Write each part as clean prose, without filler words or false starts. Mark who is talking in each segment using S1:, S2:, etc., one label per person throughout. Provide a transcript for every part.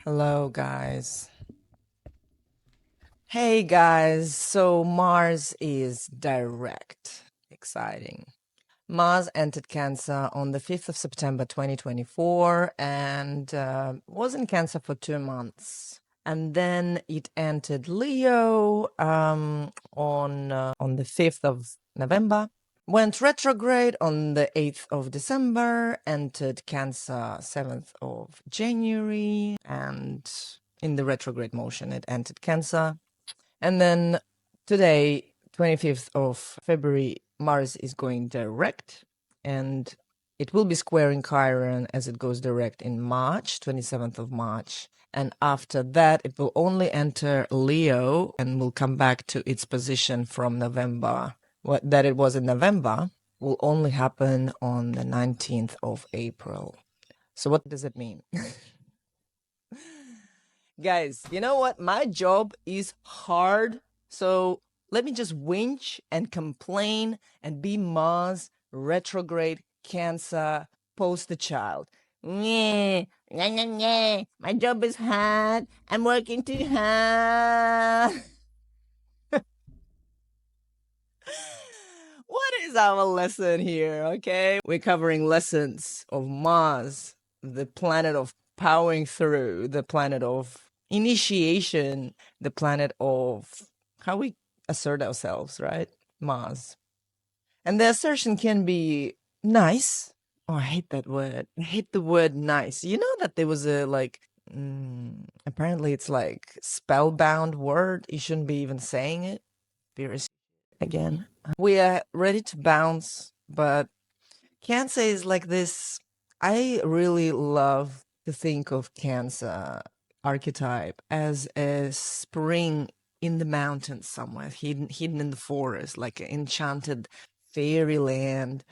S1: Hello, guys. Hey, guys. So Mars is direct. Exciting. Mars entered Cancer on the 5th of September 2024 and was in Cancer for 2 months. And then it entered Leo on the 5th of November. Went retrograde on the 8th of December, entered Cancer 7th of January, and in the retrograde motion, it entered Cancer. And then today, 25th of February, Mars is going direct, and it will be squaring Chiron as it goes direct in March, 27th of March. And after that, it will only enter Leo and will come back to its position from November. What that it was in November will only happen on the 19th of April. So what does it mean? Guys, you know what? My job is hard. So let me just whinge and complain and be Mars, retrograde, Cancer, poster child. Yeah, yeah, yeah, yeah. My job is hard. I'm working too hard. What is our lesson here? Okay, we're covering lessons of Mars, the planet of powering through, the planet of initiation, the planet of how we assert ourselves, right? Mars. And the assertion can be nice. Oh, I hate that word. I hate the word nice. You know that there was a apparently it's like spellbound word. You shouldn't be even saying it. Again. We are ready to bounce, but Cancer is like this. I really love to think of Cancer archetype as a spring in the mountains somewhere, hidden in the forest, like an enchanted fairyland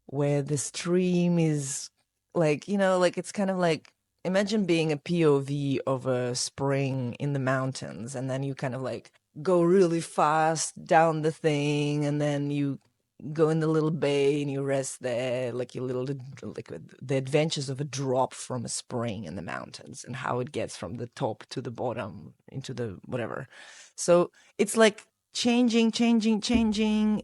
S1: where the stream is like it's kind of like imagine being a POV of a spring in the mountains, and then you kind of like go really fast down the thing, and then you go in the little bay and you rest there, like your little like the adventures of a drop from a spring in the mountains and how it gets from the top to the bottom into the whatever. So it's like changing,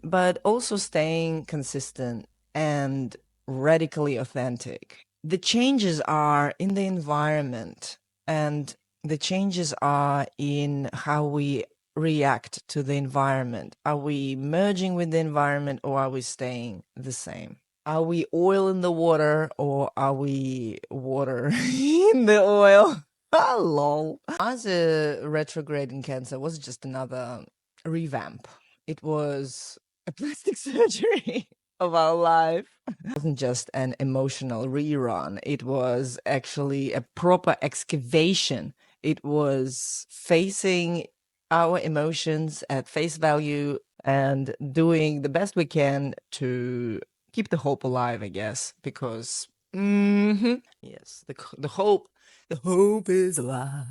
S1: but also staying consistent and radically authentic. The changes are in the environment, and the changes are in how we react to the environment. Are we merging with the environment, or are we staying the same? Are we oil in the water, or are we water in the oil? Ah, lol. As a retrograde in Cancer was just another revamp. It was a plastic surgery of our life. It wasn't just an emotional rerun. It was actually a proper excavation. It was facing our emotions at face value and doing the best we can to keep the hope alive, I guess, because yes, the hope is alive.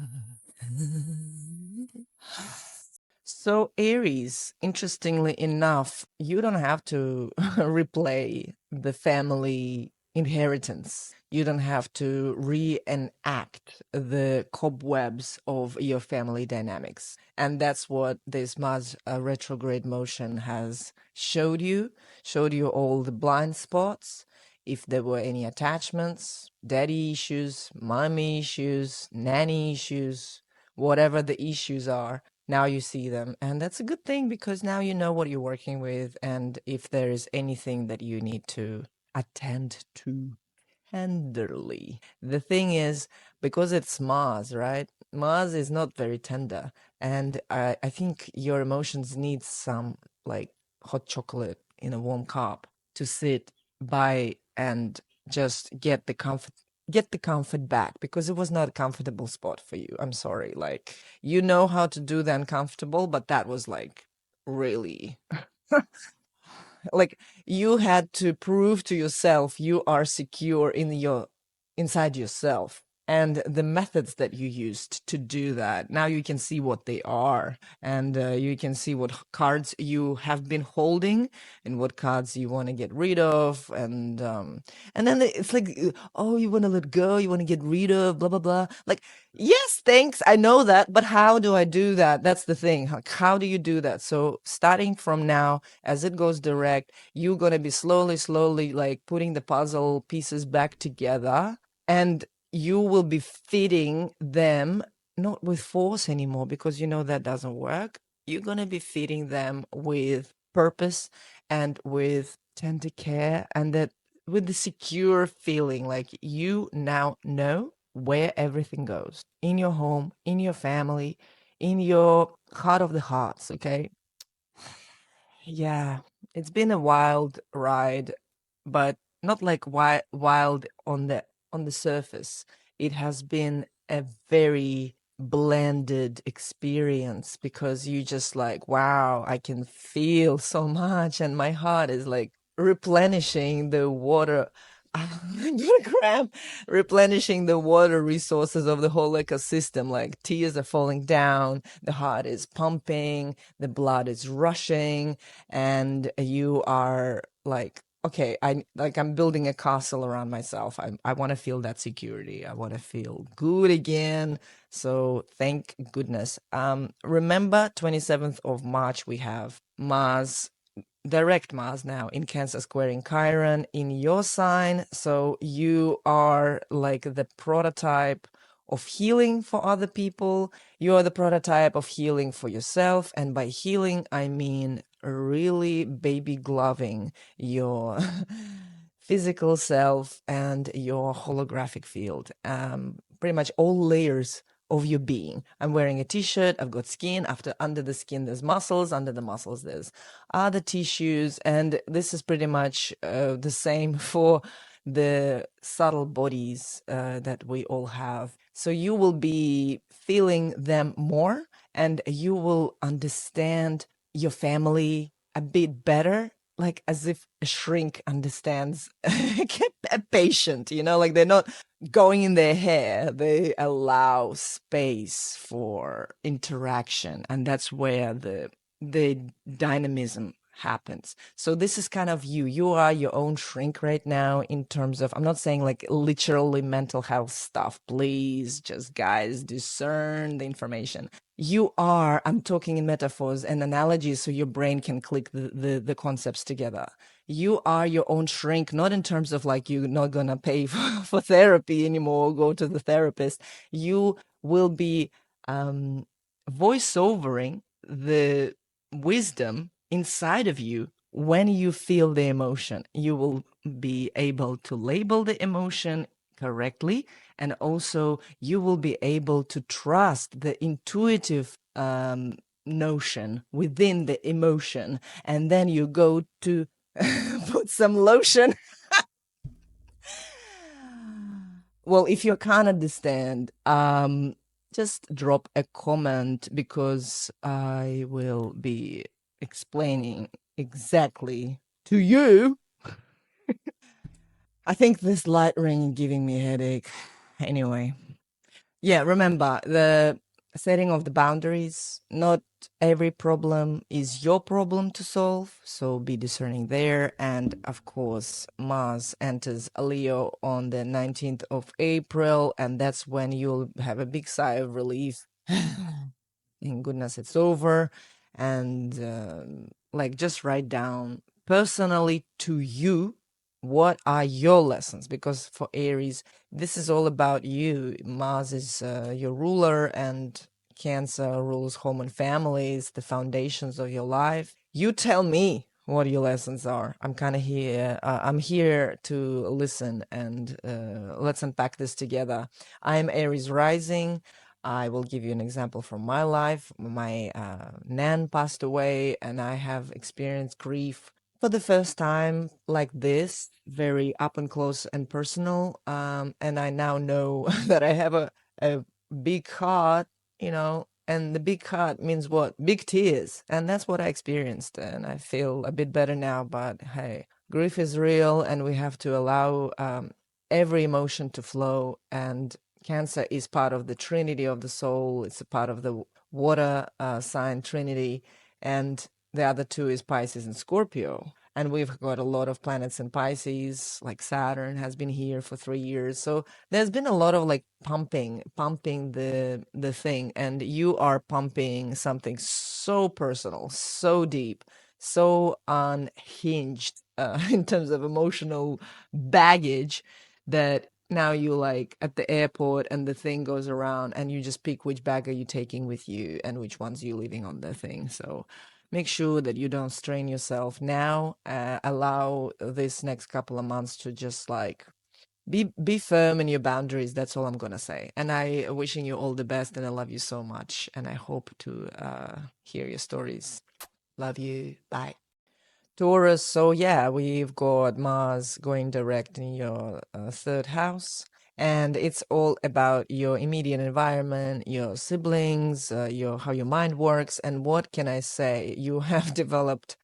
S1: So Aries, interestingly enough, you don't have to replay the family inheritance. You don't have to reenact the cobwebs of your family dynamics. And that's what this Mars retrograde motion has showed you all the blind spots. If there were any attachments, daddy issues, mommy issues, nanny issues, whatever the issues are, now you see them. And that's a good thing because now you know what you're working with. And if there is anything that you need to attend to tenderly. The thing is, because it's Mars, right? Mars is not very tender. And I think your emotions need some like hot chocolate in a warm cup to sit by and just get the comfort back, because it was not a comfortable spot for you. I'm sorry. Like, you know how to do the uncomfortable, but that was like really like you had to prove to yourself you are secure in your inside yourself. and the methods that you used to do that. Now you can see what they are, and you can see what cards you have been holding and what cards you want to get rid of, and then it's like, oh, you want to let go, you want to get rid of, blah blah blah. Like, yes, thanks, I know that, but how do I do that? That's the thing. Like, how do you do that? So starting from now, as it goes direct, you're gonna be slowly, like putting the puzzle pieces back together, and you will be fitting them not with force anymore, because you know that doesn't work. You're going to be fitting them with purpose and with tender care, and that with the secure feeling, like you now know where everything goes in your home, in your family, in your heart of the hearts. Okay. Yeah, it's been a wild ride, but not like wild on the surface. It has been a very blended experience, because you just like, wow, I can feel so much, and my heart is like replenishing the water. I'm gonna cramp. Replenishing the water resources of the whole ecosystem. Like, tears are falling down, the heart is pumping, the blood is rushing, and you are like, okay, I'm building a castle around myself. I want to feel that security. I want to feel good again. So thank goodness. Remember, 27th of March, we have Mars, direct Mars now in Cancer squaring Chiron in your sign. So you are like the prototype of healing for other people. You are the prototype of healing for yourself. And by healing, I mean really baby gloving your physical self and your holographic field. Pretty much all layers of your being. I'm wearing a t-shirt, I've got skin, after under the skin there's muscles, under the muscles there's other tissues, and this is pretty much the same for the subtle bodies that we all have. So you will be feeling them more, and you will understand your family a bit better, like as if a shrink understands a patient, like they're not going in their hair. They allow space for interaction, and that's where the dynamism happens. So this is kind of you are your own shrink right now, in terms of, I'm not saying like literally mental health stuff, please, just guys, discern the information. I'm talking in metaphors and analogies, so your brain can click the concepts together. You are your own shrink, not in terms of like you're not gonna pay for therapy anymore, or go to the therapist. You will be voiceovering the wisdom inside of you. When you feel the emotion, you will be able to label the emotion correctly, and also you will be able to trust the intuitive notion within the emotion, and then you go to put some lotion. Well, if you can't understand, just drop a comment, because I will be explaining exactly to you. I think this light ring giving me a headache. Anyway, yeah, remember the setting of the boundaries. Not every problem is your problem to solve, so be discerning there. And of course, Mars enters Leo on the 19th of April, and that's when you'll have a big sigh of relief. Thank goodness it's over. And like, just write down personally to you, what are your lessons? Because for Aries, this is all about you. Mars is your ruler, and Cancer rules home and families, the foundations of your life. You tell me what your lessons are. I'm kind of here. I'm here to listen, and let's unpack this together. I'm Aries rising. I will give you an example from my life. My nan passed away, and I have experienced grief for the first time like this, very up and close and personal. And I now know that I have a big heart, and the big heart means what? Big tears. And that's what I experienced. And I feel a bit better now. But hey, grief is real, and we have to allow every emotion to flow and Cancer is part of the trinity of the soul. It's a part of the water sign trinity. And the other two is Pisces and Scorpio. And we've got a lot of planets in Pisces, like Saturn has been here for 3 years. So there's been a lot of like pumping the thing. And you are pumping something so personal, so deep, so unhinged in terms of emotional baggage, that now you like at the airport and the thing goes around and you just pick which bag are you taking with you and which ones you leaving on the thing. So make sure that you don't strain yourself now. Allow this next couple of months to just like be firm in your boundaries. That's all I'm gonna say. And I wishing you all the best, and I love you so much, and I hope to hear your stories. Love you. Bye. Taurus, so yeah, we've got Mars going direct in your third house, and it's all about your immediate environment, your siblings, your how your mind works, and what can I say? You have developed,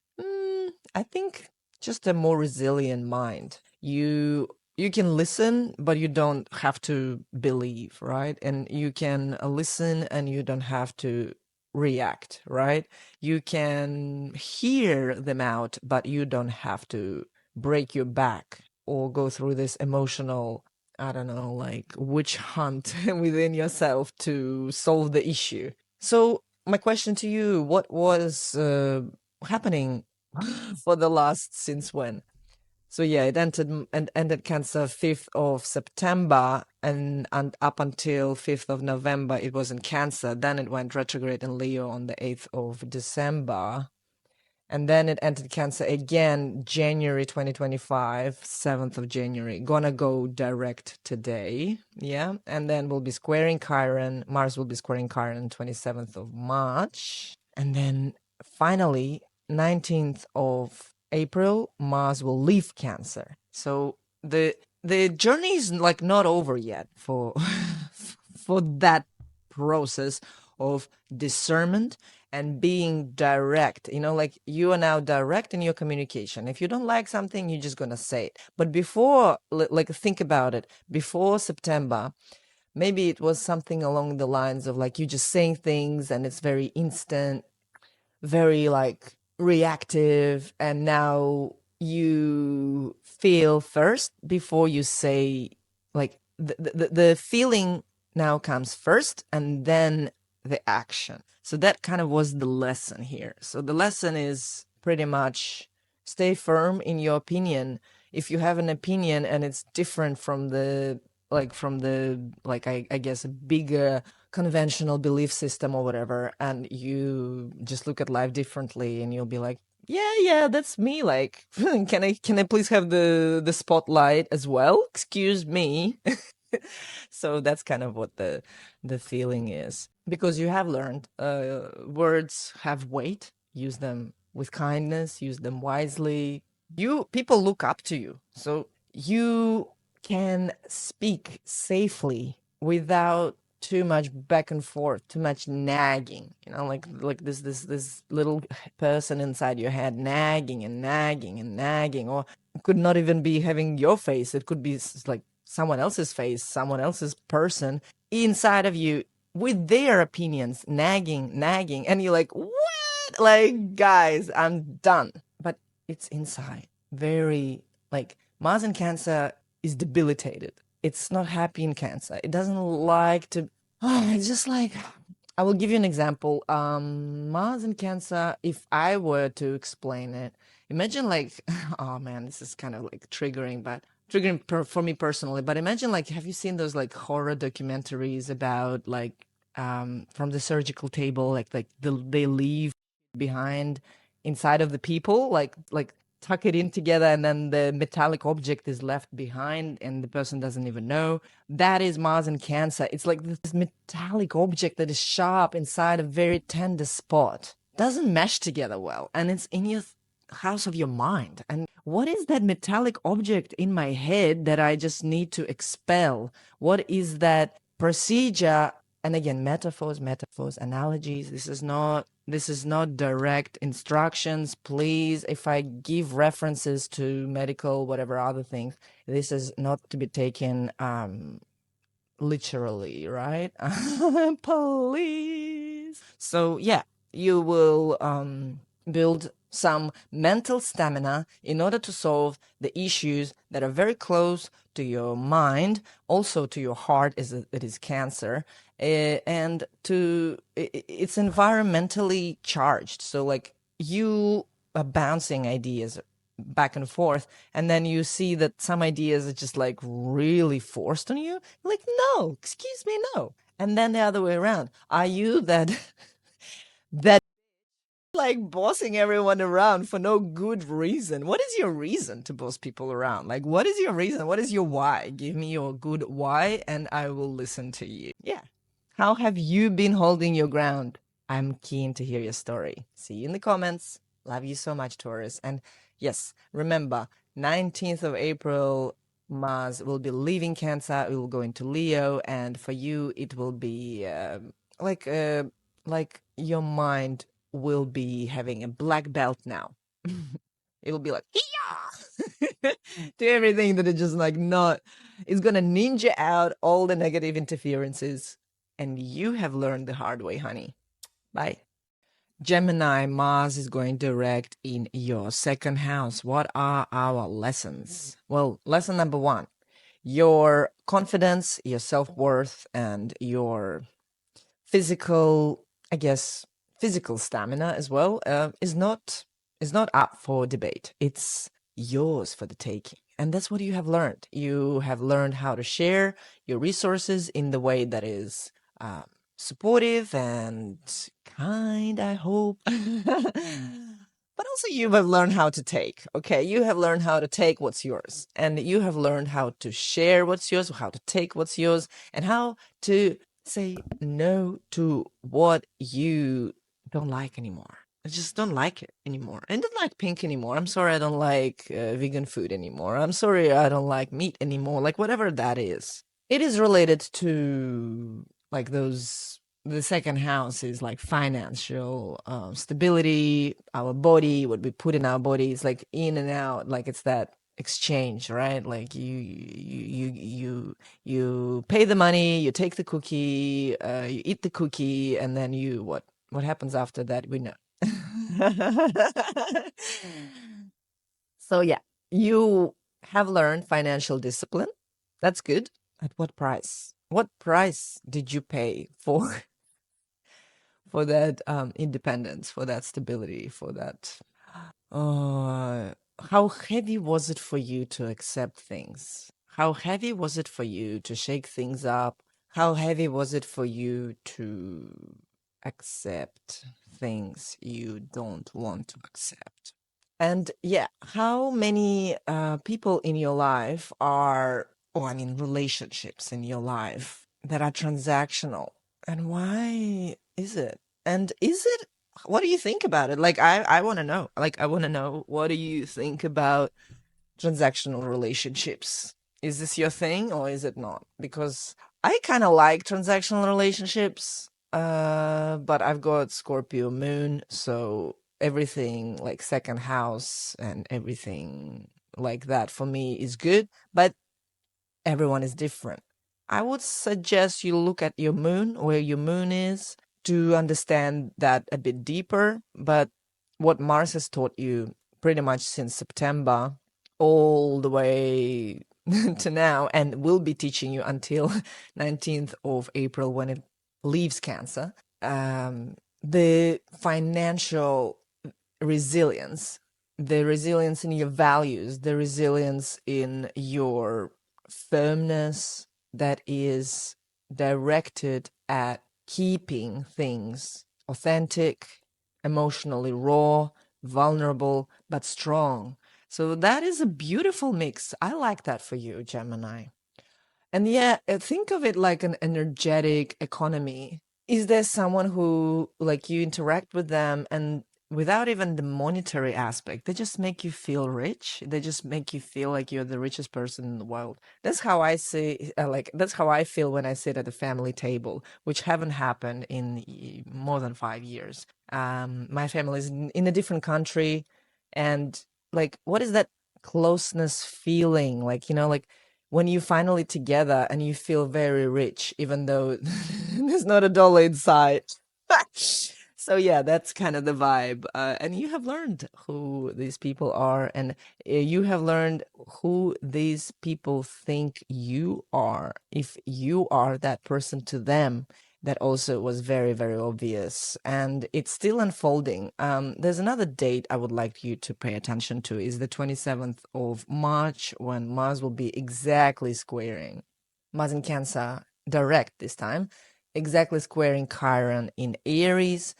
S1: I think, just a more resilient mind. You can listen, but you don't have to believe, right? And you can listen, and you don't have to react, right? You can hear them out, but you don't have to break your back or go through this emotional, I don't know, like witch hunt within yourself to solve the issue. So, my question to you, what was happening for the last since when? So yeah, it ended Cancer 5th of September, and up until 5th of November it was in Cancer. Then it went retrograde in Leo on the 8th of December. And then it entered Cancer again, January 2025, 7th of January. Gonna go direct today. Yeah. And then we'll be squaring Chiron. Mars will be squaring Chiron 27th of March. And then finally, 19th of April, Mars will leave Cancer. So the journey is like not over yet for for that process of discernment and being direct. Like you are now direct in your communication. If you don't like something, you're just gonna say it. But before, like think about it, before September, maybe it was something along the lines of like you just saying things and it's very instant, very like reactive, and now you feel first before you say, like the feeling now comes first and then the action. So that kind of was the lesson here. So the lesson is pretty much stay firm in your opinion. If you have an opinion and it's different from the I guess a bigger conventional belief system or whatever, and you just look at life differently and you'll be like, yeah, that's me. Like, can I please have the spotlight as well? Excuse me. So that's kind of what the feeling is, because you have learned words have weight. Use them with kindness, use them wisely. People look up to you, so you can speak safely without too much back and forth, too much nagging, like this little person inside your head nagging and nagging and nagging. Or it could not even be having your face, it could be like someone else's face, someone else's person inside of you with their opinions, nagging, and you're like, what? Like, guys, I'm done. But it's inside. Very, like, Mars in Cancer is debilitated. It's not happy in Cancer. It doesn't like to. It's just like, I will give you an example. Mars in Cancer, if I were to explain it, imagine like, oh man, this is kind of like triggering, but for me personally. But imagine like, have you seen those like horror documentaries about like from the surgical table, they leave behind inside of the people, like tuck it in together, and then the metallic object is left behind and the person doesn't even know. That is Mars in Cancer. It's like this metallic object that is sharp inside a very tender spot, doesn't mesh together well, and it's in your house of your mind. And what is that metallic object in my head that I just need to expel? What is that procedure? And again, metaphors, analogies. This is not direct instructions. Please, if I give references to medical, whatever other things, this is not to be taken literally, right? Police. So yeah, you will build some mental stamina in order to solve the issues that are very close to your mind, also to your heart, is it is Cancer, and it's environmentally charged. So like you are bouncing ideas back and forth, and then you see that some ideas are just like really forced on you, like, no, excuse me, no. And then the other way around, are you that that like bossing everyone around for no good reason? What is your reason to boss people around? Like, what is your reason? What is your why? Give me your good why and I will listen to you. Yeah. How have you been holding your ground? I'm keen to hear your story. See you in the comments. Love you so much, Taurus. And yes, remember, 19th of April, Mars will be leaving Cancer. It will go into Leo. And for you, it will be like uh, like your mind will be having a black belt now. It will be like, yeah, to everything that is just like not, it's gonna ninja out all the negative interferences. And you have learned the hard way, honey. Bye. Gemini, Mars is going direct in your second house. What are our lessons? Well, lesson number one, your confidence, your self-worth, and your physical, I guess, physical stamina as well, is not up for debate. It's yours for the taking. And that's what you have learned. You have learned how to share your resources in the way that is supportive and kind, I hope. But also you have learned how to take, okay? You have learned how to take what's yours. And you have learned how to share what's yours, how to take what's yours, and how to say no to what you don't like anymore. I just don't like it anymore. I don't like pink anymore. I'm sorry I don't like vegan food anymore. I'm sorry I don't like meat anymore. Like whatever that is. It is related to like those, the second house is like financial stability, our body, what we put in our bodies, like in and out, like it's that exchange, right? Like you pay the money, you take the cookie, you eat the cookie, and then you what happens after that we know. So yeah, you have learned financial discipline. That's good. At what price? What price did you pay for for that independence, for that stability, for that? How heavy was it for you to accept things? How heavy was it for you to shake things up? How heavy was it for you to accept things you don't want to accept? And yeah, how many people in your life are, or I mean, relationships in your life that are transactional? And why is it? And is it, what do you think about it? Like, I want to know. Like, I want to know, what do you think about transactional relationships? Is this your thing or is it not? Because I kind of like transactional relationships, but I've got Scorpio moon, so everything like second house and everything like that for me is good, but everyone is different. I would suggest you look at your moon, where your moon is, to understand that a bit deeper. But what Mars has taught you pretty much since September all the way to now, and will be teaching you until 19th of April when it leaves Cancer, the financial resilience, the resilience in your values, the resilience in your firmness that is directed at keeping things authentic, emotionally raw, vulnerable, but strong. So that is a beautiful mix. I like that for you, Gemini. And yeah, think of it like an energetic economy. Is there someone who, like, you interact with them and without even the monetary aspect, they just make you feel rich? They just make you feel like you're the richest person in the world. That's how I see, that's how I feel when I sit at the family table, which haven't happened in more than 5 years. My family is in a different country. And like, what is that closeness feeling? Like, like, when you finally together and you feel very rich, even though there's not a dollar inside. So yeah, that's kind of the vibe. And you have learned who these people are, and you have learned who these people think you are. If you are that person to them, that also was very, very obvious, and it's still unfolding. There's another date I would like you to pay attention to is the 27th of March, when Mars will be exactly squaring Mars in Cancer, direct this time, exactly squaring Chiron in Aries.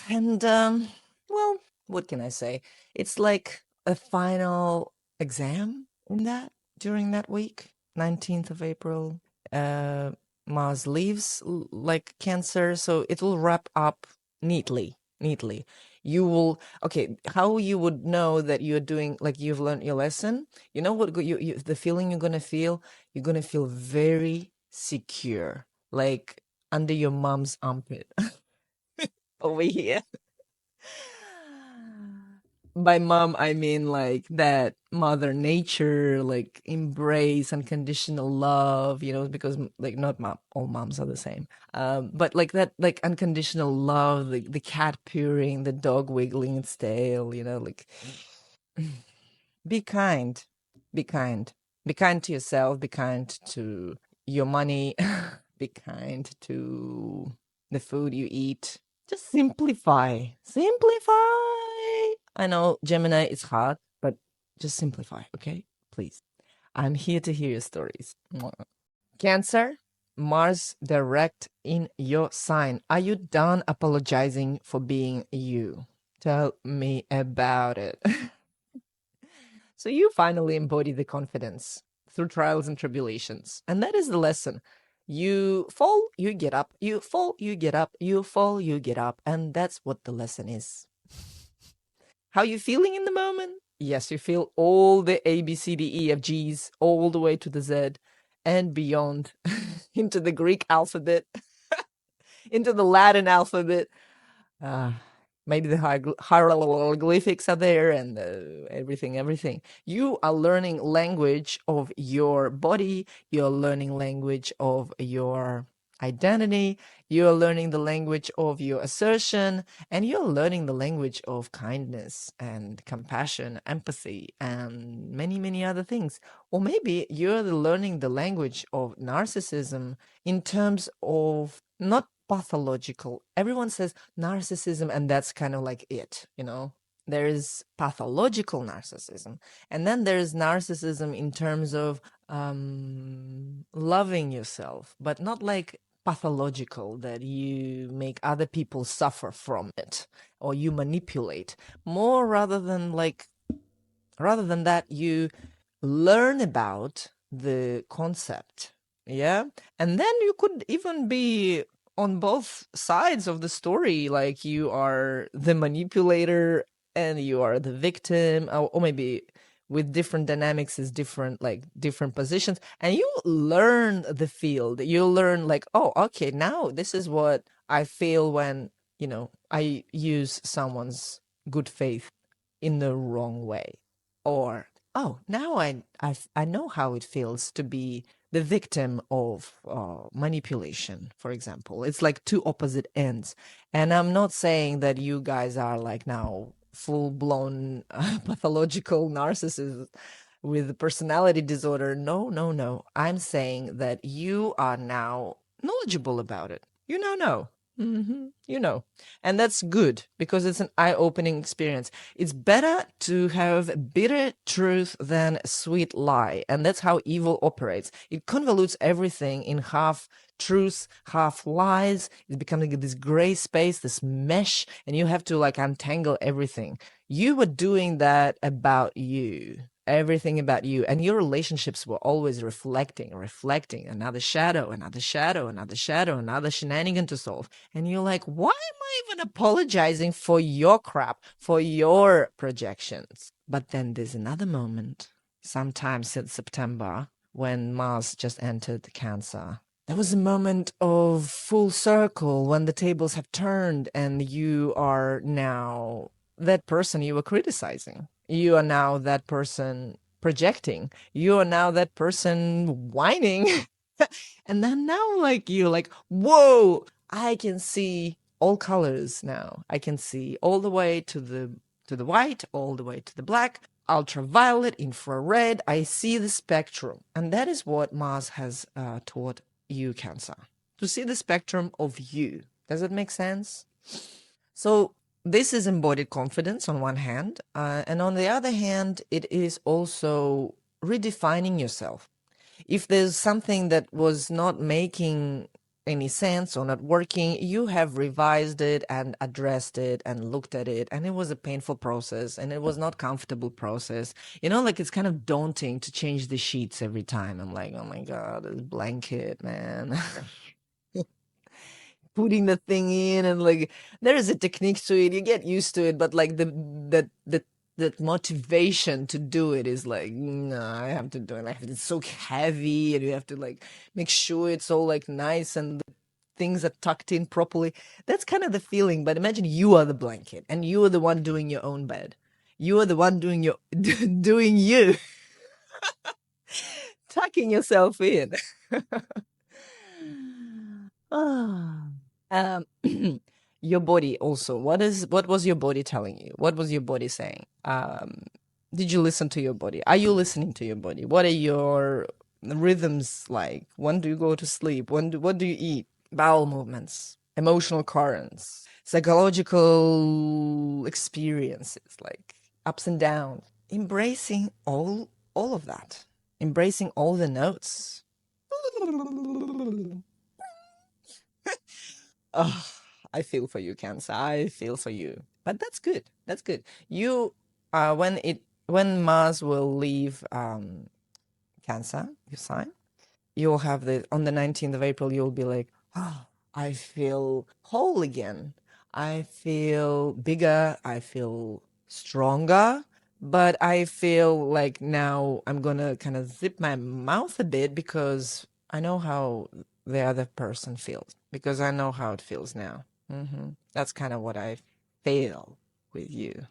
S1: And well, what can I say? It's like a final exam in that during that week, 19th of April. Uh, Mars leaves like Cancer, so it will wrap up neatly. Neatly. You will, okay, how you would know that you're doing, like you've learned your lesson? You know what the feeling you're gonna feel very secure, like under your mom's armpit over here. By mom, I mean like that mother nature, like embrace unconditional love, because like not mom, all moms are the same. But like that, like unconditional love, the cat purring, the dog wiggling its tail, like be kind, be kind, be kind to yourself, be kind to your money, be kind to the food you eat. Just simplify. Simplify. I know Gemini is hard, but just simplify, okay? Please. I'm here to hear your stories. Mwah. Cancer, Mars direct in your sign. Are you done apologizing for being you? Tell me about it. So you finally embody the confidence through trials and tribulations. And that is the lesson. You fall, you get up, you fall, you get up, you fall, you get up. And that's what the lesson is. How you feeling in the moment? Yes, you feel all the A, B, C, D, E, F, G's, all the way to the Z and beyond, into the Greek alphabet, into the Latin alphabet. Uh, Maybe the hieroglyphics are there and everything. You are learning language of your body. You're learning language of your identity. You're learning the language of your assertion, and you're learning the language of kindness and compassion, empathy, and many, many other things. Or maybe you're learning the language of narcissism in terms of not pathological. Everyone says narcissism, and that's kind of like it, There's pathological narcissism, and then there's narcissism in terms of loving yourself, but not like pathological that you make other people suffer from it or you manipulate. More rather than that, you learn about the concept. Yeah. And then you could even be on both sides of the story, like you are the manipulator and you are the victim, or maybe with different dynamics is different, like different positions, and you learn the field. You learn like, oh, okay, now this is what I feel when I use someone's good faith in the wrong way. Or, oh, now I know how it feels to be the victim of manipulation, for example. It's like two opposite ends. And I'm not saying that you guys are like now full-blown pathological narcissists with a personality disorder. No, no, no. I'm saying that you are now knowledgeable about it. You now know. And that's good because it's an eye-opening experience. It's better to have bitter truth than sweet lie, and that's how evil operates. It convolutes everything in half truths, half lies. It's becoming this gray space, this mesh, and you have to like untangle everything. You were doing that about you. Everything about you, and your relationships were always reflecting another shadow, another shadow, another shadow, another shenanigan to solve. And you're like, why am I even apologizing for your crap, for your projections? But then there's another moment, sometime since September, when Mars just entered Cancer. There was a moment of full circle when the tables have turned and you are now that person you were criticizing. You are now that person projecting. You are now that person whining. And then now like you're like, whoa, I can see all colors now. I can see all the way to the white, all the way to the black, ultraviolet, infrared. I see the spectrum. And that is what Mars has taught you, Cancer. To see the spectrum of you. Does it make sense? So this is embodied confidence on one hand, and on the other hand, it is also redefining yourself. If there's something that was not making any sense or not working, you have revised it and addressed it and looked at it, and it was a painful process and it was not comfortable process. You know, like it's kind of daunting to change the sheets every time. I'm like, oh my God, this blanket, man. Putting the thing in, and like there is a technique to it, you get used to it, but like that motivation to do it is like, no, I have to do it. Like it's so heavy, and you have to like make sure it's all like nice and the things are tucked in properly. That's kind of the feeling. But imagine you are the blanket and you are the one doing your own bed. You are the one doing your doing you, tucking yourself in. Ah. Um, your body also. What was your body telling you? What was your body saying? Did you listen to your body? Are you listening to your body? What are your rhythms like? When do you go to sleep? What do you eat? Bowel movements, emotional currents, psychological experiences like ups and downs. Embracing all of that. Embracing all the notes. Oh, I feel for you, Cancer. I feel for you. But that's good. That's good. You, when Mars will leave Cancer, your sign, you'll have on the 19th of April, you'll be like, oh, I feel whole again. I feel bigger. I feel stronger. But I feel like now I'm gonna kind of zip my mouth a bit because I know how the other person feels. Because I know how it feels now. That's kind of what I feel with you.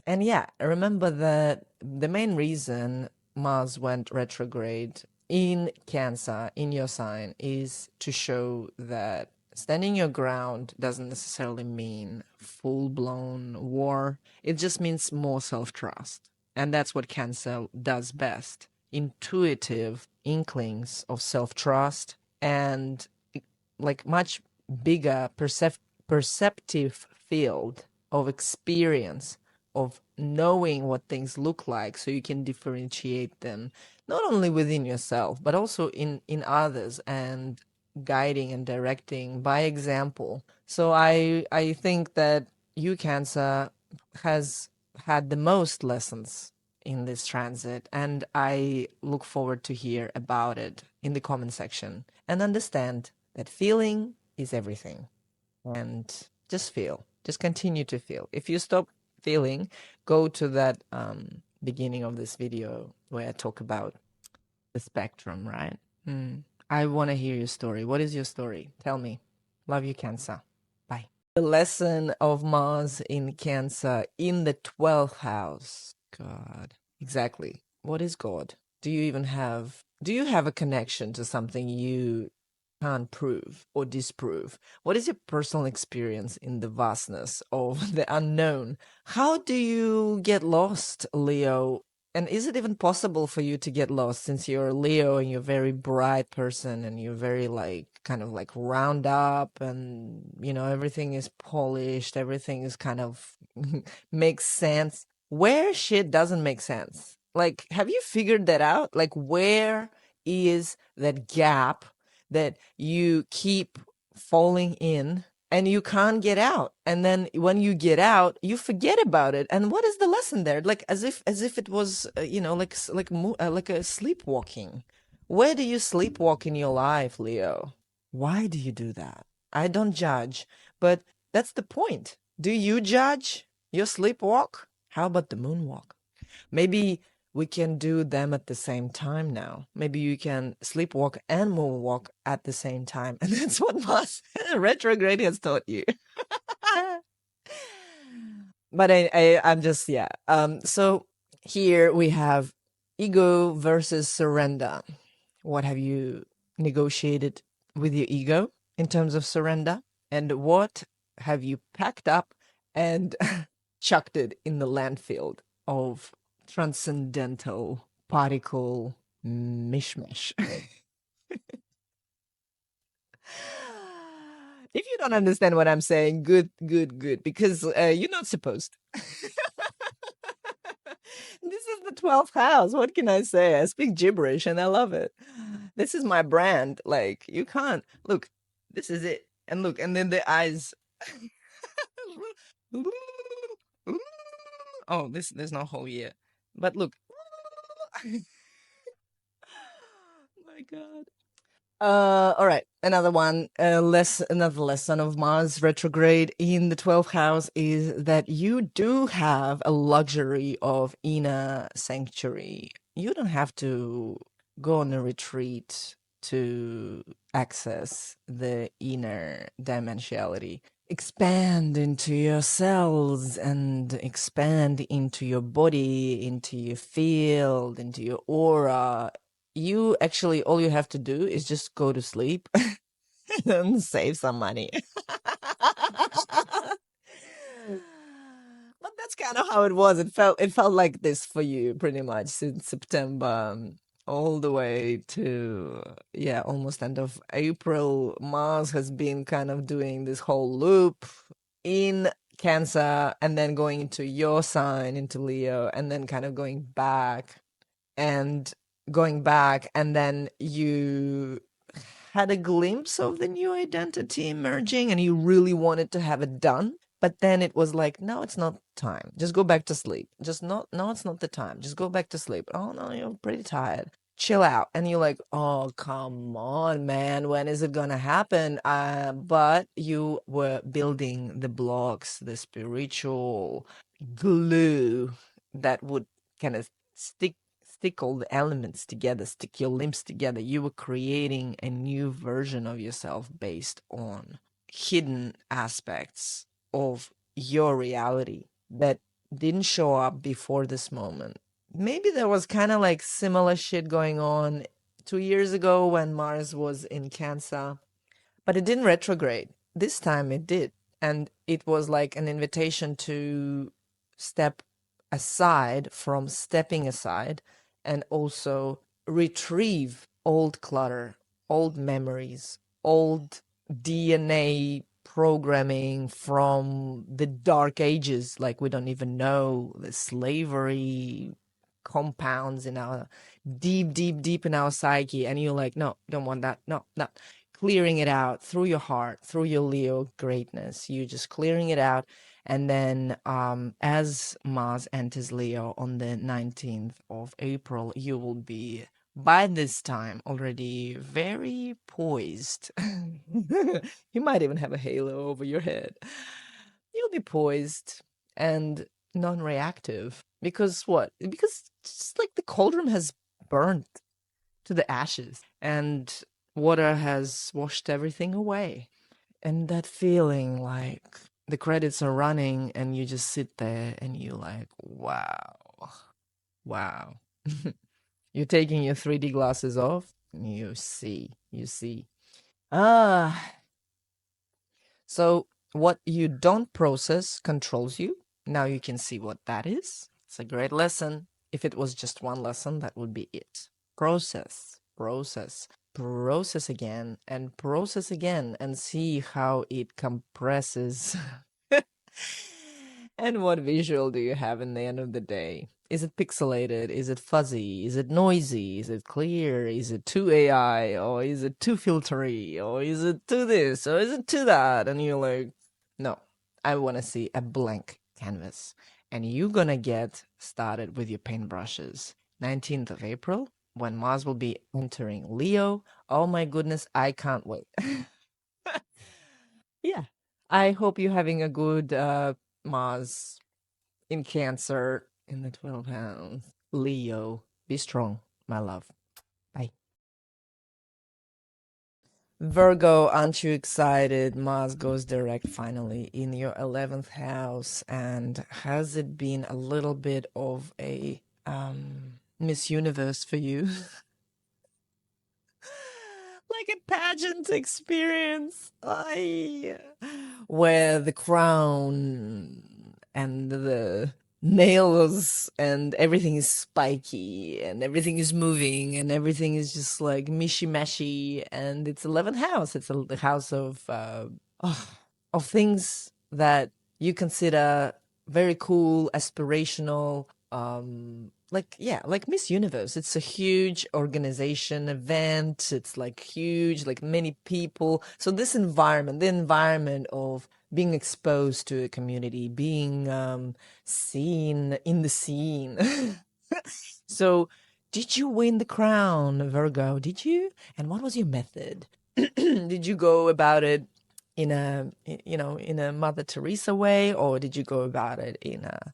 S1: And yeah, remember that the main reason Mars went retrograde in Cancer, in your sign, is to show that standing your ground doesn't necessarily mean full-blown war. It just means more self-trust. And that's what Cancer does best. Intuitive inklings of self-trust and like much bigger perceptive field of experience of knowing what things look like so you can differentiate them not only within yourself but also in others and guiding and directing by example. So I think that you, Cancer, has had the most lessons in this transit, and I look forward to hear about it in the comment section and understand that feeling is everything. And just feel, just continue to feel. If you stop feeling, go to that beginning of this video where I talk about the spectrum, right? I want to hear your story. What is your story? Tell me. Love you, Cancer. Bye. The lesson of Mars in Cancer in the 12th house. God. Exactly. What is God? Do you have a connection to something you can't prove or disprove? What is your personal experience in the vastness of the unknown? How do you get lost, Leo? And is it even possible for you to get lost since you're Leo and you're a very bright person and you're very like kind of like round up and everything is polished, everything is kind of makes sense. Where shit doesn't make sense? Like, have you figured that out? Like, where is that gap that you keep falling in and you can't get out, and then when you get out you forget about it? And what is the lesson there? Like as if it was like a sleepwalking. Where do you sleepwalk in your life, Leo? Why do you do that? I don't judge, but that's the point. Do you judge your sleepwalk? How about the moonwalk? Maybe we can do them at the same time now. Maybe you can sleepwalk and moonwalk at the same time. And that's what Mars retrograde has taught you. But I'm just, yeah. So here we have ego versus surrender. What have you negotiated with your ego in terms of surrender? And what have you packed up and chucked it in the landfill of transcendental particle mishmash? If you don't understand what I'm saying, good, good, good, because you're not supposed to. This is the 12th house. What can I say? I speak gibberish and I love it. This is my brand. Like, you can't look, this is it. And look, and then the eyes. Oh, there's no hole yet. But look. My God. All right. Another one, another lesson of Mars retrograde in the 12th house is that you do have a luxury of inner sanctuary. You don't have to go on a retreat to access the inner dimensionality. Expand into your cells and expand into your body, into your field, into your aura. You actually, all you have to do is just go to sleep and save some money. But that's kind of how it was. It felt like this for you pretty much since September, all the way to, yeah, almost end of April. Mars has been kind of doing this whole loop in Cancer and then going into your sign, into Leo, and then kind of and going back, and then you had a glimpse of the new identity emerging and you really wanted to have it done. But then it was like, no, it's not time. Just go back to sleep. Just not, no, it's not the time. Just go back to sleep. Oh, no, you're pretty tired. Chill out. And you're like, oh, come on, man. When is it going to happen? But you were building the blocks, the spiritual glue that would kind of stick all the elements together, stick your limbs together. You were creating a new version of yourself based on hidden aspects of your reality that didn't show up before this moment. Maybe there was kind of like similar shit going on 2 years ago when Mars was in Cancer, but it didn't retrograde. This time it did. And it was like an invitation to step aside from stepping aside and also retrieve old clutter, old memories, old DNA programming from the dark ages. Like we don't even know the slavery compounds in our deep in our psyche. And you're like, no, don't want that. No, no, clearing it out through your heart, through your Leo greatness. You're just clearing it out. And then as Mars enters Leo on the 19th of April, you will be, by this time, already very poised. You might even have a halo over your head. You'll be poised and non-reactive. Because what? Because just like the cauldron has burned to the ashes and water has washed everything away. And that feeling like the credits are running and you just sit there and you're like, wow, wow. You're taking your 3D glasses off and you see. Ah, so what you don't process controls you. Now you can see what that is. It's a great lesson. If it was just one lesson, that would be it. Process, process, process again and see how it compresses. And what visual do you have in the end of the day? Is it pixelated? Is it fuzzy? Is it noisy? Is it clear? Is it too AI? Or is it too filtery? Or is it too this? Or is it too that? And you're like, no, I want to see a blank canvas. And you're going to get started with your paintbrushes. 19th of April, when Mars will be entering Leo. Oh my goodness, I can't wait. Yeah. I hope you're having a good Mars in Cancer in the 12 house. Leo, be strong, my love. Bye. Virgo, aren't you excited? Mars goes direct finally in your 11th house. And has it been a little bit of a Miss Universe for you? Like a pageant experience. Where the crown and the nails and everything is spiky and everything is moving and everything is just like mishy mashy, and it's 11th house. It's the house of things that you consider very cool, aspirational, like, yeah, like Miss Universe. It's a huge organization event. It's like huge, like many people. So this environment, the environment of being exposed to a community, being seen in the scene. So did you win the crown, Virgo? Did you? And what was your method? Did you go about it in a, in a Mother Teresa way, or did you go about it in a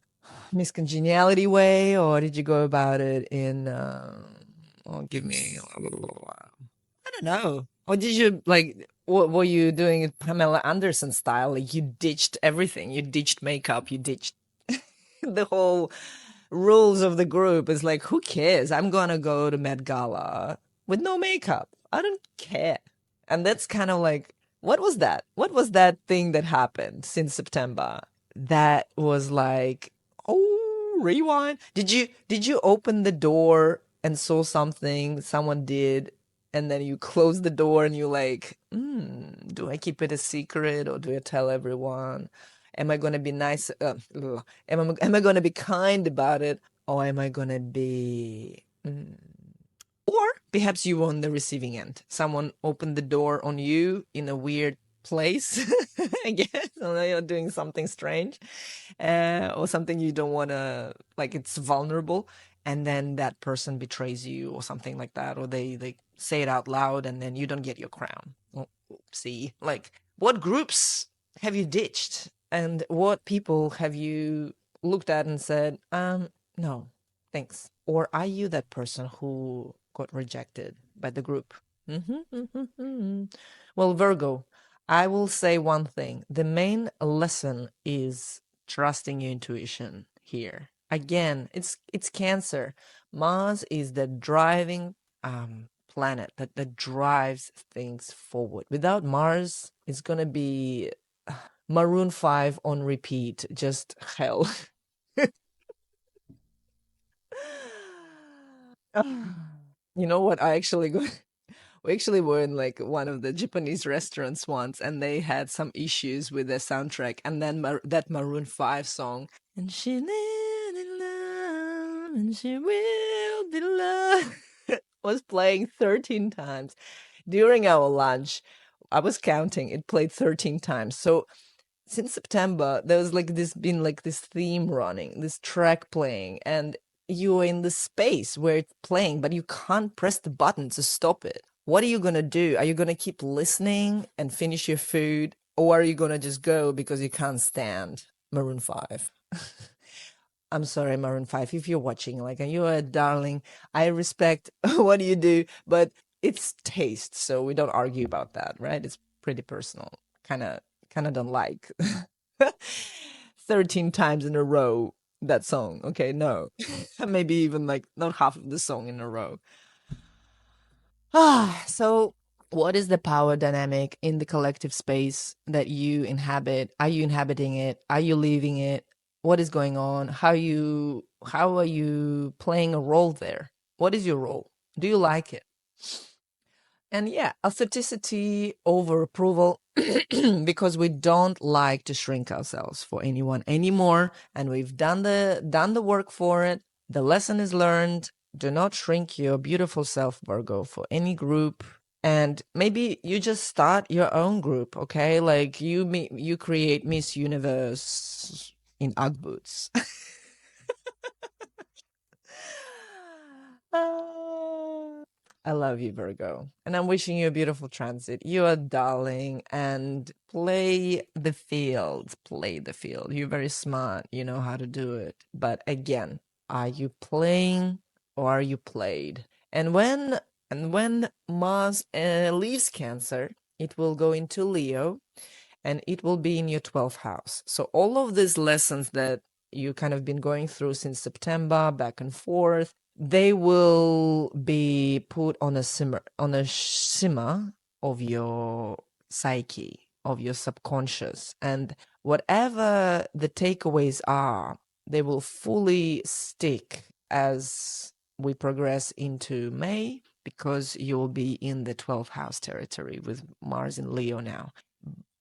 S1: Miss Congeniality way, or did you go about it in, oh, give me, I don't know. Or did you, like, what were you doing it Pamela Anderson style? Like, you ditched everything. You ditched makeup. You ditched the whole rules of the group. Is like, who cares? I'm gonna go to Met Gala with no makeup. I don't care. And that's kind of like, what was that? What was that thing that happened since September? That was like, oh, rewind. Did you open the door and saw something someone did, and then you close the door and you like, do I keep it a secret or do I tell everyone? Am I gonna be nice? Am I gonna be kind about it, or am I gonna be? Or perhaps you were on the receiving end. Someone opened the door on you in a weird place, I guess, or you're doing something strange, or something you don't want to, like, it's vulnerable, and then that person betrays you or something like that, or they say it out loud and then you don't get your crown. Oh, see, like, what groups have you ditched, and what people have you looked at and said, no, thanks? Or are you that person who got rejected by the group? Well, Virgo, I will say one thing. The main lesson is trusting your intuition here. Again, it's Cancer. Mars is the driving planet that drives things forward. Without Mars, it's gonna be Maroon 5 on repeat, just hell. You know what? We actually were in like one of the Japanese restaurants once, and they had some issues with their soundtrack, and then that Maroon 5 song, and she lived in love, and she will be loved, was playing 13 times during our lunch. I was counting; it played 13 times. So since September, there was like this theme running, this track playing, and you're in the space where it's playing, but you can't press the button to stop it. What are you gonna do? Are you gonna keep listening and finish your food, or are you gonna just go because you can't stand Maroon 5? I'm sorry, Maroon 5, if you're watching, like, you're a darling. I respect what you do, but it's taste, so we don't argue about that, right? It's pretty personal. Kind of don't like 13 times in a row that song. Okay, no. Maybe even like not half of the song in a row. So what is the power dynamic in the collective space that you inhabit? Are you inhabiting it? Are you leaving it? What is going on? How are you playing a role there? What is your role? Do you like it? And yeah, authenticity over approval, because we don't like to shrink ourselves for anyone anymore, and we've done the work for it. The lesson is learned. Do not shrink your beautiful self, Virgo, for any group. And maybe you just start your own group, okay? Like, you create Miss Universe in Ugg boots. Ah, I love you, Virgo. And I'm wishing you a beautiful transit. You are darling, and play the field. Play the field. You're very smart. You know how to do it. But again, are you playing or are you played? And when And when Mars leaves Cancer, it will go into Leo, and it will be in your 12th house. So all of these lessons that you kind of been going through since September, back and forth, they will be put on a simmer of your psyche, of your subconscious. And whatever the takeaways are, they will fully stick as we progress into May, because you will be in the 12th house territory with Mars in Leo now.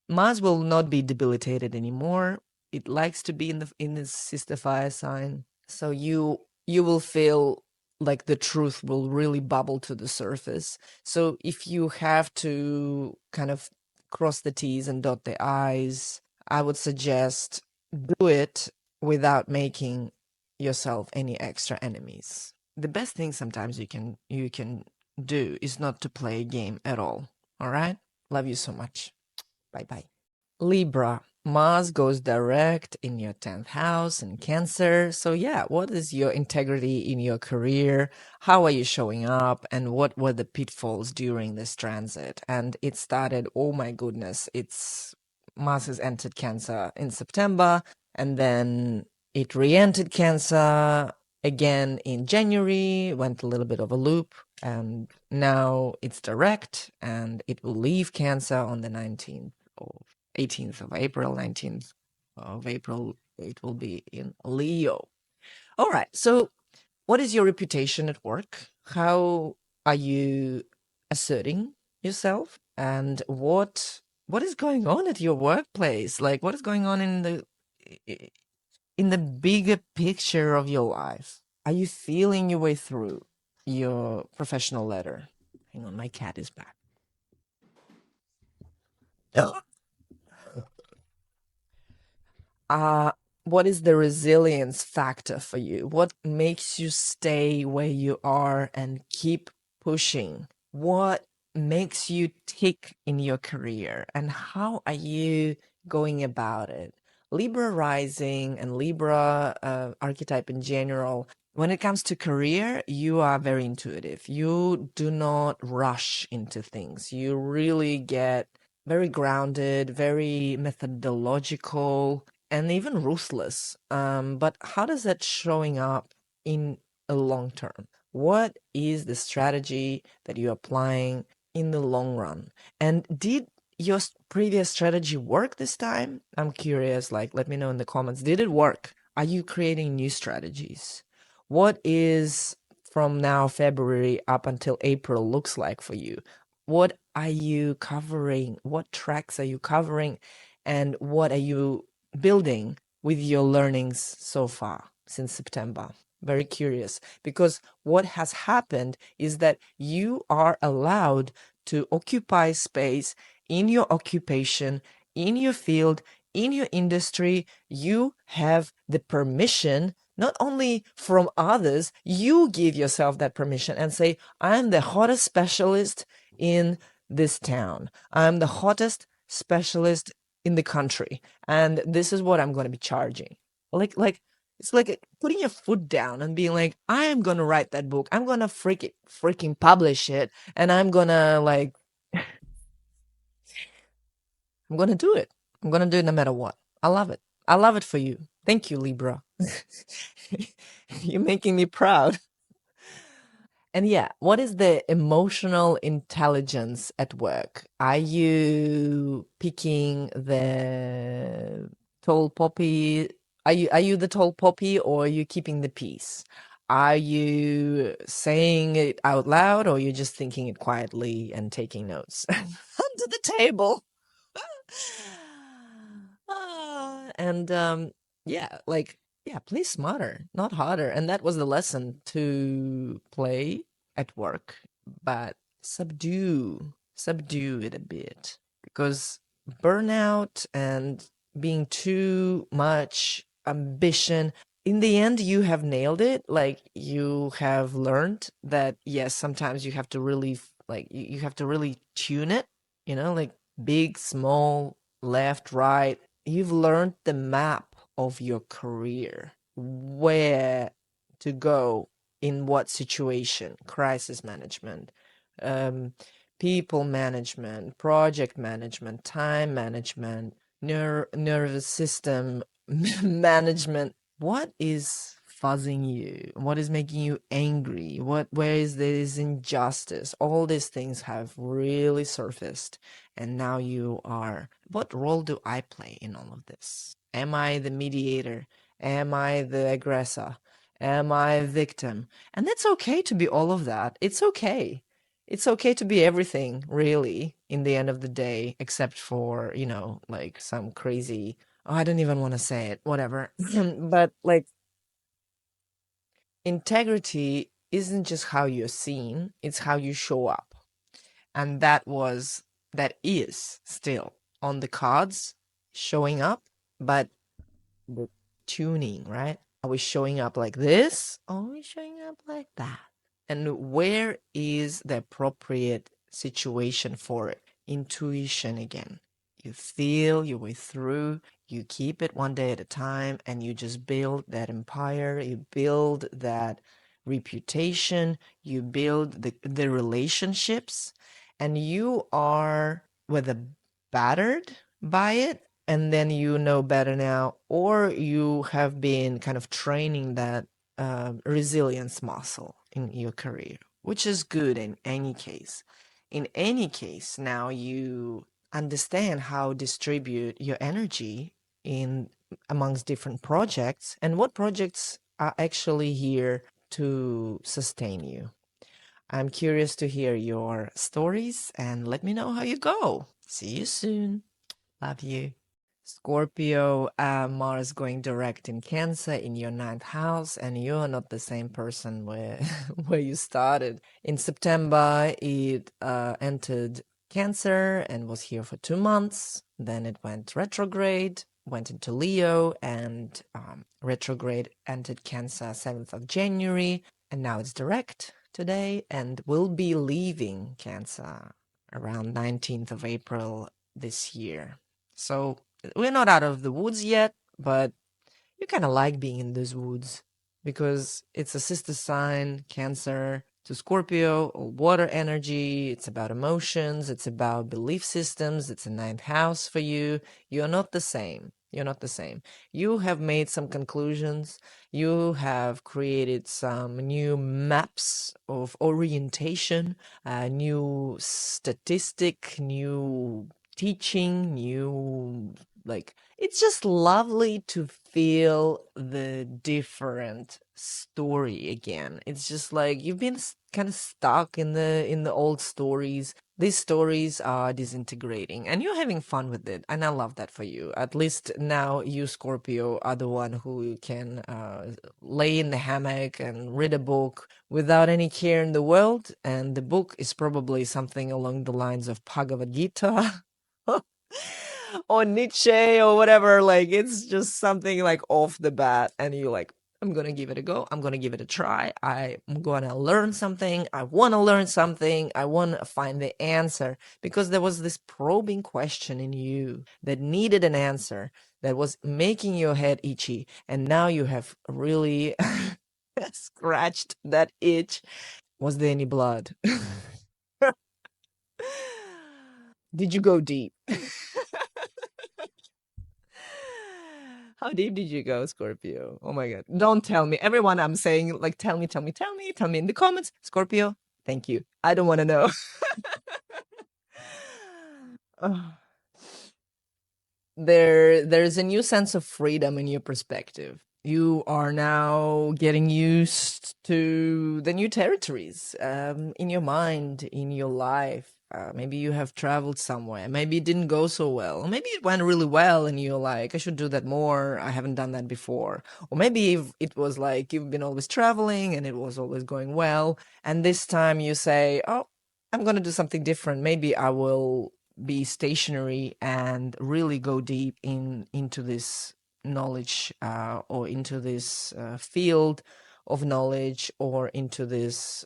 S1: Mars will not be debilitated anymore. It likes to be in its sister fire sign. So you will feel like the truth will really bubble to the surface. So if you have to kind of cross the T's and dot the I's, I would suggest do it without making yourself any extra enemies. The best thing sometimes you can do is not to play a game at all. All right? Love you so much. Bye bye. Libra, Mars goes direct in your 10th house in Cancer. So, yeah, what is your integrity in your career? How are you showing up? And what were the pitfalls during this transit? And it started, oh my goodness, Mars has entered Cancer in September, and then it re entered Cancer again in January, went a little bit of a loop, and now it's direct, and it will leave Cancer on the 19th of 18th of April, 19th of April, it will be in Leo. All right. So, what is your reputation at work? How are you asserting yourself? And what is going on at your workplace? Like, what is going on in the bigger picture of your life? Are you feeling your way through your professional ladder? Hang on, my cat is back. uh what is the resilience factor for you? What makes you stay where you are and keep pushing? What makes you tick in your career, and how are you going about it? Libra rising and Libra archetype in general, when it comes to career, you are very intuitive. You do not rush into things. You really get very grounded, very methodological, and even ruthless. But how does that showing up in a long term? What is the strategy that you're applying in the long run? And did your previous strategy work this time? I'm curious, like, let me know in the comments. Did it work? Are you creating new strategies? What is from now, February up until April looks like for you? What are you covering? What tracks are you covering? And what are you building with your learnings so far since September? Very curious, because what has happened is that you are allowed to occupy space in your occupation, in your field, in your industry. You have the permission, not only from others, you give yourself that permission and say, I'm the hottest specialist in this town. I'm the hottest specialist in the country, and this is what I'm going to be charging. Like it's like putting your foot down and being like, I am going to write that book. I'm going to freaking publish it, and I'm going to I'm going to do it. I'm going to do it no matter what. I love it. I love it for you. Thank you, Libra. You're making me proud. And yeah, what is the emotional intelligence at work? Are you picking the tall poppy? Are you the tall poppy, or are you keeping the peace? Are you saying it out loud, or are you just thinking it quietly and taking notes under the table? And yeah, like, yeah, play smarter, not harder. And that was the lesson, to play at work, but subdue it a bit, because burnout and being too much ambition, in the end, you have nailed it. Like, you have learned that, yes, sometimes you have to really, like, you have to really tune it, like big, small, left, right. You've learned the map of your career, where to go, in what situation, crisis management, um, people management, project management, time management, nervous system management. What is fuzzing you? What is making you angry? Where is this injustice? All these things have really surfaced, and now you are. What role do I play in all of this? Am I the mediator? Am I the aggressor? Am I a victim? And it's okay to be all of that. It's okay. It's okay to be everything, really, in the end of the day, except for, like some crazy, oh, I don't even want to say it, whatever. But like integrity isn't just how you're seen, it's how you show up. And that is still on the cards, showing up, but the tuning, right? Are we showing up like this? Or are we showing up like that? And where is the appropriate situation for it? Intuition again. You feel your way through, you keep it one day at a time, and you just build that empire, you build that reputation, you build the relationships, and you are whether battered by it and then you know better now, or you have been kind of training that resilience muscle in your career, which is good in any case. In any case, now you understand how distribute your energy in amongst different projects and what projects are actually here to sustain you. I'm curious to hear your stories and let me know how you go. See you soon. Love you. Scorpio, Mars going direct in Cancer in your ninth house, and you're not the same person where where you started. In September, it entered Cancer and was here for 2 months. Then it went retrograde, went into Leo, and retrograde entered Cancer 7th of January, and now it's direct today, and will be leaving Cancer around 19th of April this year. So we're not out of the woods yet, but you kind of like being in those woods because it's a sister sign, Cancer to Scorpio, or water energy. It's about emotions, it's about belief systems, it's a ninth house for you. You're not the same. You're not the same. You have made some conclusions. You have created some new maps of orientation, new statistic, new teaching, new like it's just lovely to feel the different story again. It's just like you've been kind of stuck in the old stories. These stories are disintegrating and you're having fun with it. And I love that for you. At least now you, Scorpio, are the one who can lay in the hammock and read a book without any care in the world. And the book is probably something along the lines of Bhagavad Gita. Or Nietzsche or whatever. Like it's just something like off the bat, and you're like, I'm gonna give it a go. I'm gonna give it a try. I'm gonna learn something. I want to learn something. I want to find the answer because there was this probing question in you that needed an answer that was making your head itchy, and now you have really scratched that itch. Was there any blood? Did you go deep? How deep did you go, Scorpio? Oh my God. Don't tell me. Everyone, I'm saying, like, tell me in the comments. Scorpio, thank you. I don't want to know. Ugh. There's a new sense of freedom in your perspective. You are now getting used to the new territories in your mind, in your life. Maybe you have traveled somewhere. Maybe it didn't go so well. Or maybe it went really well and you're like, I should do that more. I haven't done that before. Or maybe if it was like you've been always traveling and it was always going well. And this time you say, oh, I'm going to do something different. Maybe I will be stationary and really go deep into this knowledge or into this field of knowledge or into this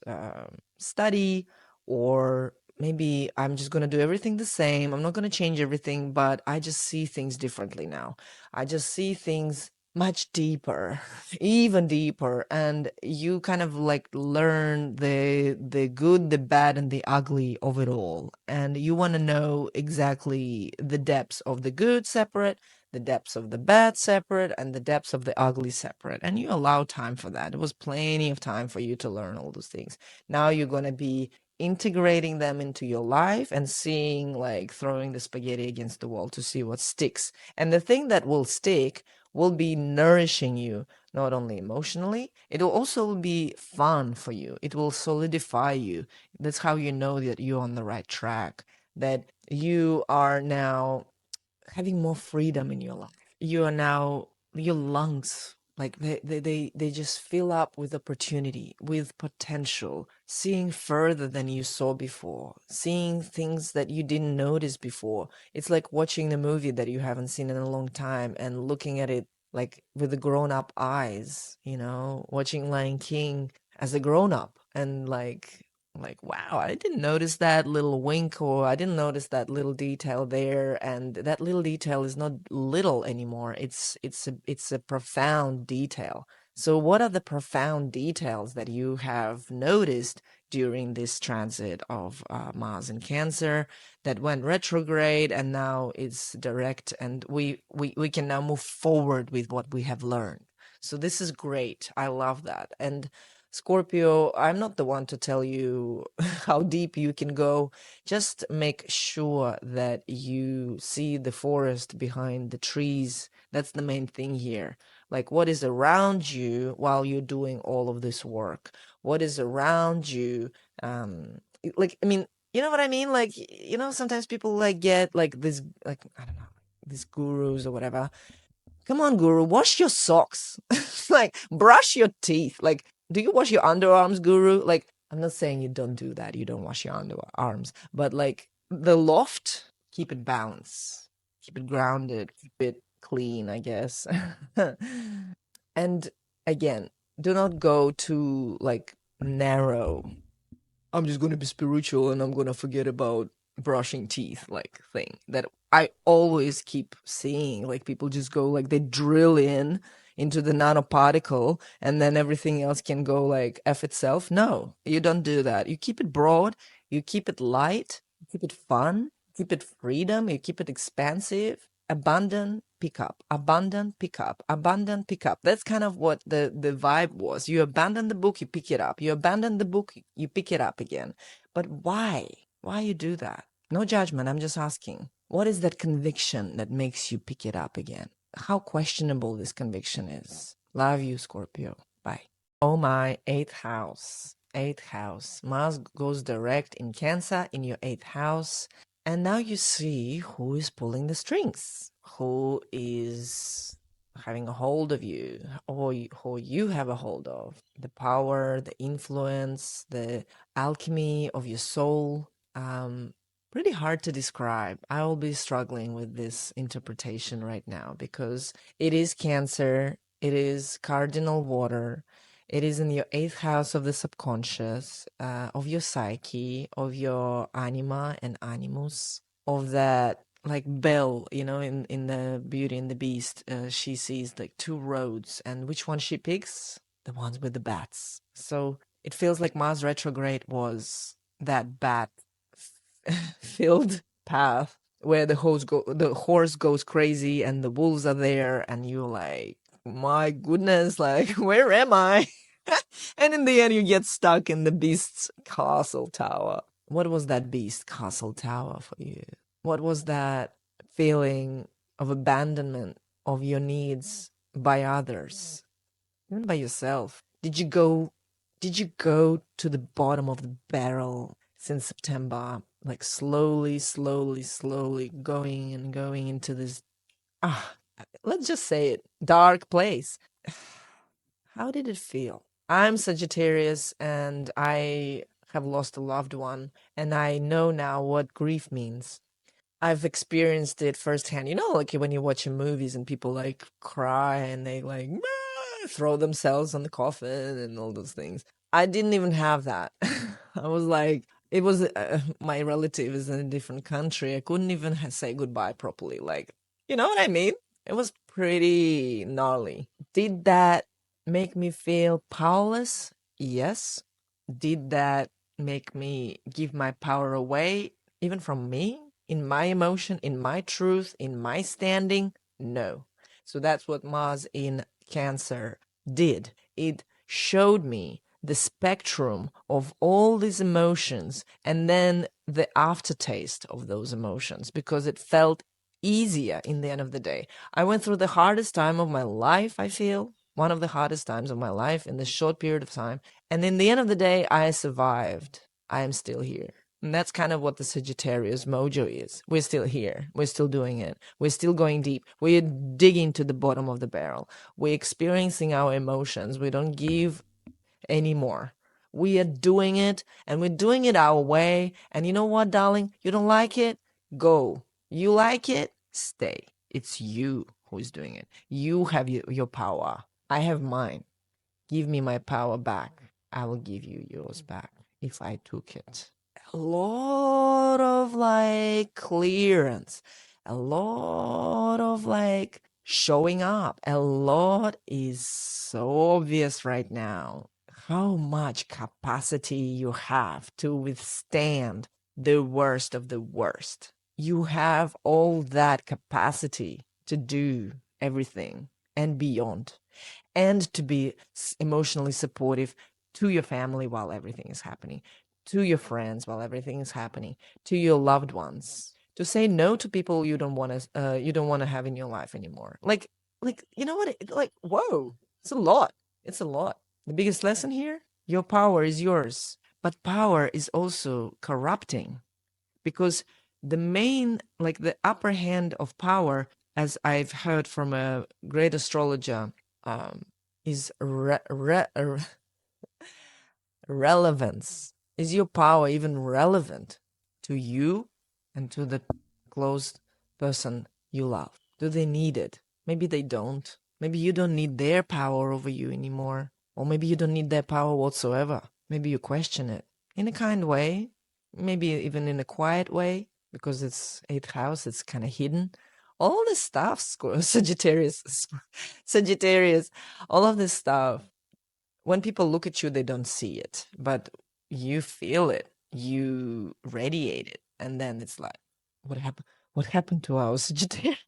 S1: study, or maybe I'm just going to do everything the same. I'm not going to change everything, but I just see things differently now. I just see things much deeper, even deeper, and you kind of like learn the good, the bad, and the ugly of it all. And you want to know exactly the depths of the good separate, the depths of the bad separate, and the depths of the ugly separate. And you allow time for that. It was plenty of time for you to learn all those things. Now you're going to be integrating them into your life and seeing, like throwing the spaghetti against the wall to see what sticks. And the thing that will stick will be nourishing you, not only emotionally, it will also be fun for you. It will solidify you. That's how you know that you're on the right track, that you are now having more freedom in your life. You are now, your lungs, like they just fill up with opportunity, with potential, seeing further than you saw before, seeing things that you didn't notice before. It's like watching the movie that you haven't seen in a long time and looking at it like with the grown-up eyes, watching Lion King as a grown-up, and like, wow, I didn't notice that little wink, or I didn't notice that little detail there, and that little detail is not little anymore. It's a profound detail. So what are the profound details that you have noticed during this transit of Mars in Cancer that went retrograde, and now it's direct, and we can now move forward with what we have learned. So this is great. I love that. And Scorpio, I'm not the one to tell you how deep you can go. Just make sure that you see the forest behind the trees. That's the main thing here. Like, what is around you while you're doing all of this work? What is around you? Like, I mean, you know what I mean? Like, sometimes people like get like this, like, I don't know, these gurus or whatever. Come on, guru, wash your socks. Like, brush your teeth. Like, do you wash your underarms, guru? Like, I'm not saying you don't do that. You don't wash your underarms. But, like, the loft, keep it balanced. Keep it grounded. Keep it clean, I guess. And again, do not go too, like, narrow. I'm just going to be spiritual and I'm going to forget about brushing teeth, like, thing that I always keep seeing. Like, people just go, like, they drill into the nanoparticle and then everything else can go like F itself. No, you don't do that. You keep it broad, you keep it light, you keep it fun, keep it freedom, you keep it expansive. Abandon, pick up, abandon, pick up, abandon, pick up. That's kind of what the vibe was. You abandon the book, you pick it up. You abandon the book, you pick it up again. But why? Why you do that? No judgment, I'm just asking. What is that conviction that makes you pick it up again? How questionable this conviction is. Love you, Scorpio. Bye. Oh my, eighth house. Eighth house. Mars goes direct in Cancer in your eighth house. And now you see who is pulling the strings, who is having a hold of you, or who you have a hold of. The power, the influence, the alchemy of your soul. Pretty hard to describe. I will be struggling with this interpretation right now because it is Cancer, it is cardinal water, it is in your eighth house of the subconscious, of your psyche, of your anima and animus, of that like Belle, in the Beauty and the Beast, she sees like two roads, and which one she picks? The ones with the bats. So it feels like Mars retrograde was that bat filled path where the horse goes crazy and the wolves are there, and you're like, my goodness, like, where am I? And in the end, you get stuck in the beast's castle tower. What was that beast castle tower for you? What was that feeling of abandonment of your needs by others, even by yourself? Did you go to the bottom of the barrel since September, like slowly, slowly, slowly going and going into this, let's just say it, dark place? How did it feel? I'm Sagittarius and I have lost a loved one, and I know now what grief means. I've experienced it firsthand. Like when you're watching movies and people like cry and they like throw themselves on the coffin and all those things. I didn't even have that. I was like, it was my relative is in a different country. I couldn't even say goodbye properly. Like, you know what I mean? It was pretty gnarly. Did that make me feel powerless? Yes. Did that make me give my power away, even from me, in my emotion, in my truth, in my standing? No. So that's what Mars in Cancer did. It showed me the spectrum of all these emotions and then the aftertaste of those emotions, because it felt easier in the end of the day. I went through the hardest time of my life, I feel. One of the hardest times of my life in this short period of time. And in the end of the day, I survived. I am still here. And that's kind of what the Sagittarius mojo is. We're still here. We're still doing it. We're still going deep. We're digging to the bottom of the barrel. We're experiencing our emotions. We don't give anymore. We are doing it, and we're doing it our way. And you know what, darling? You don't like it? Go. You like it? Stay. It's you who is doing it. You have your power. I have mine. Give me my power back. I will give you yours back if I took it. A lot of like clearance, a lot of like showing up. A lot is so obvious right now. How much capacity you have to withstand the worst of the worst. You have all that capacity to do everything and beyond, and to be emotionally supportive to your family while everything is happening, to your friends while everything is happening, to your loved ones, to say no to people you don't want to have in your life anymore. Like you know what? Like whoa, it's a lot. It's a lot. The biggest lesson here: your power is yours, but power is also corrupting, because the main, like the upper hand of power, as I've heard from a great astrologer, um, is relevance. Is your power even relevant to you and to the close person you love? Do they need it? Maybe they don't. Maybe you don't need their power over you anymore. Or maybe you don't need their power whatsoever. Maybe you question it in a kind way, maybe even in a quiet way, because it's eighth house, it's kind of hidden. All this stuff, Sagittarius, all of this stuff, when people look at you, they don't see it, but you feel it, you radiate it, and then it's like, what happened? What happened to our Sagittarius?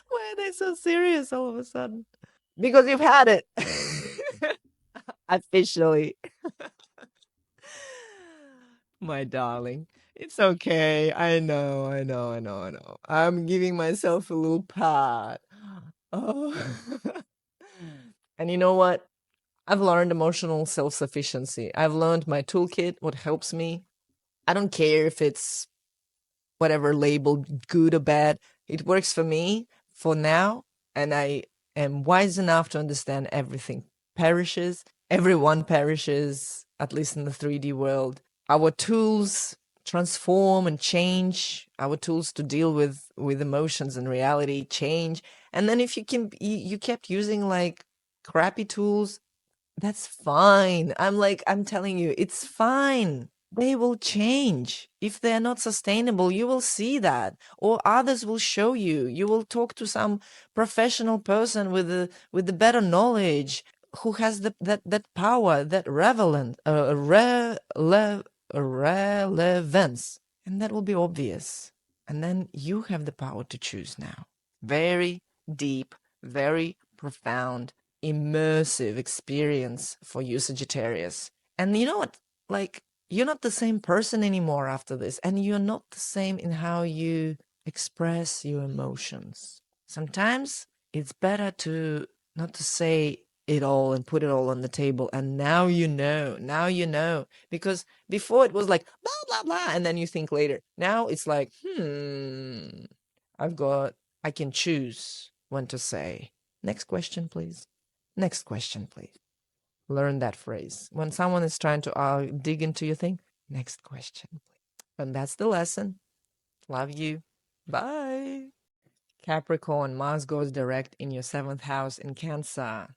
S1: Why are they so serious all of a sudden? Because you've had it officially. My darling, it's okay. I know. I'm giving myself a little pat. Oh. And you know what? I've learned emotional self-sufficiency. I've learned my toolkit, what helps me. I don't care if it's whatever labeled good or bad. It works for me for now, and I am wise enough to understand everything perishes. Everyone perishes, at least in the 3D world. Our tools transform and change. Our tools to deal with emotions and reality change. And then if you kept using like crappy tools, that's fine. I'm telling you, it's fine. They will change. If they're not sustainable, you will see that, or others will show you. You will talk to some professional person with the better knowledge, who has that power, that relevance, and that will be obvious. And then you have the power to choose now. Very deep, very profound, immersive experience for you, Sagittarius. And you know what? Like, you're not the same person anymore after this, and you're not the same in how you express your emotions. Sometimes it's better to not to say it all and put it all on the table. And now you know, because before it was like blah blah blah, and then you think later. Now it's like, I can choose when to say. Next question, please. Next question, please. Learn that phrase. When someone is trying to dig into your thing, next question, please. And that's the lesson. Love you. Bye. Capricorn, Mars goes direct in your 7th house in Cancer.